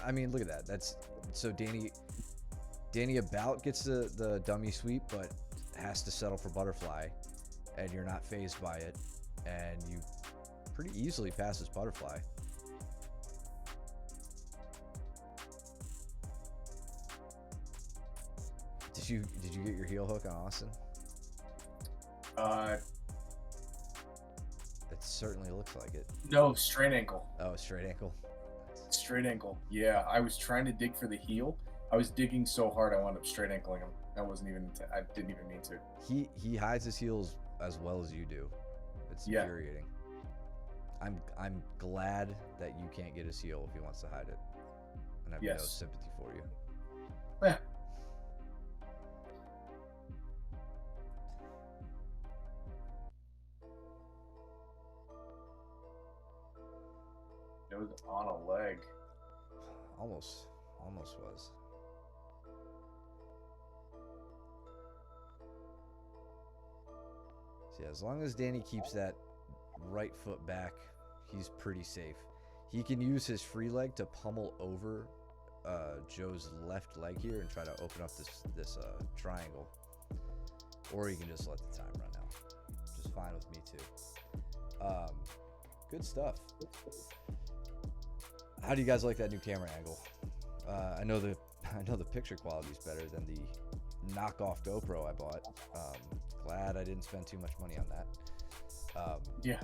I mean, look at that. That's so Danny about gets the dummy sweep, but has to settle for butterfly, and you're not phased by it, and you pretty easily pass this butterfly. Did you get your heel hook on Austin? It certainly looks like it. No, straight ankle. Oh, straight ankle. Straight ankle. Yeah, I was trying to dig for the heel. I was digging so hard I wound up straight ankling him. I didn't even mean to. He hides his heels as well as you do. It's infuriating. I'm glad that you can't get his heel if he wants to hide it, and I have no sympathy for you. Yeah. It was on a leg. Almost was. So yeah, as long as Danny keeps that right foot back, he's pretty safe. He can use his free leg to pummel over Joe's left leg here and try to open up this triangle, or he can just let the time run out. Which is fine with me too. Good stuff. How do you guys like that new camera angle? I know the picture quality is better than the knockoff GoPro I bought. Glad I didn't spend too much money on that. Yeah.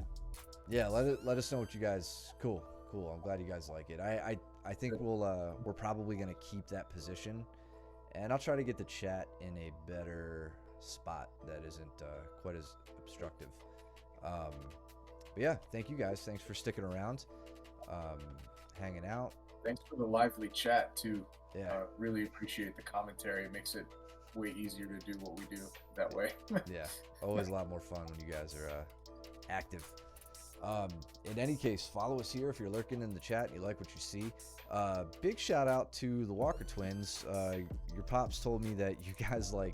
Let us know what you guys. Cool. I'm glad you guys like it. I think we're probably gonna keep that position, and I'll try to get the chat in a better spot that isn't quite as obstructive. But yeah, thank you guys. Thanks for sticking around, hanging out. Thanks for the lively chat too. Yeah, really appreciate the commentary. It makes it way easier to do what we do that way. Yeah, always a lot more fun when you guys are active. In any case, follow us here if you're lurking in the chat and you like what you see. Big shout out to the Walker twins. Your pops told me that you guys like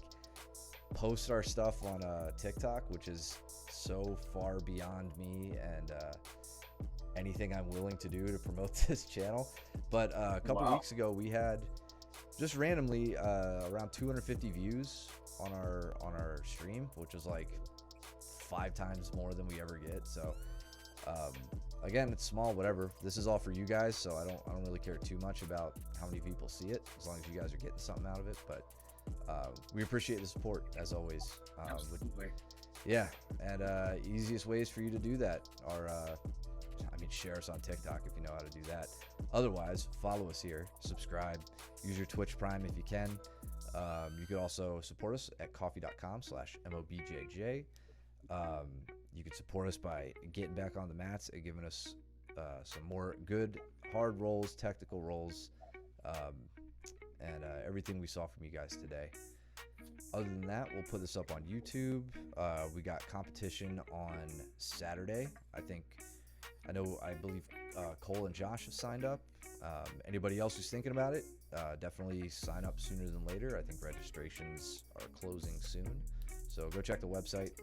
post our stuff on TikTok, which is so far beyond me and anything I'm willing to do to promote this channel. But a couple weeks ago, we had just randomly around 250 views on our stream, which is like 5 times more than we ever get. So again, it's small, whatever. This is all for you guys, so I don't really care too much about how many people see it, as long as you guys are getting something out of it. But we appreciate the support as always. Absolutely. Yeah, and easiest ways for you to do that are share us on TikTok if you know how to do that. Otherwise, follow us here, subscribe, use your Twitch Prime if you can. You could also support us at coffee.com/MOBJJ. You can support us by getting back on the mats and giving us some more good hard rolls, technical rolls, and everything we saw from you guys today. Other than that, we'll put this up on YouTube. We got competition on Saturday. I believe Cole and Josh have signed up. Anybody else who's thinking about it, definitely sign up sooner than later. I think registrations are closing soon, so go check the website.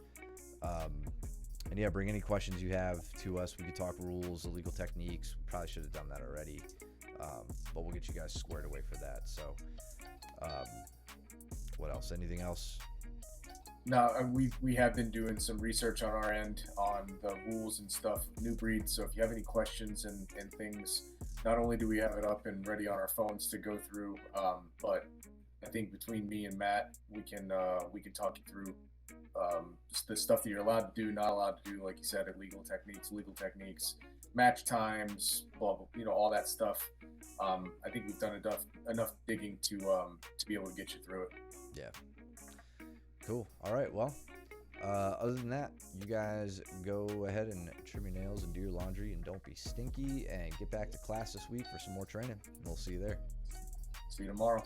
And yeah, bring any questions you have to us. We could talk rules, illegal techniques. We probably should have done that already, but we'll get you guys squared away for that. So what else? Anything else? No, we have been doing some research on our end on the rules and stuff, new breeds. So if you have any questions and things, not only do we have it up and ready on our phones to go through, but I think between me and Matt, we can talk you through just the stuff that you're allowed to do, not allowed to do, like you said, illegal techniques, legal techniques, match times, blah, blah, all that stuff. I think we've done enough digging to be able to get you through it. Yeah. Cool. All right. Well, other than that, you guys go ahead and trim your nails and do your laundry and don't be stinky, and get back to class this week for some more training. We'll see you there. See you tomorrow.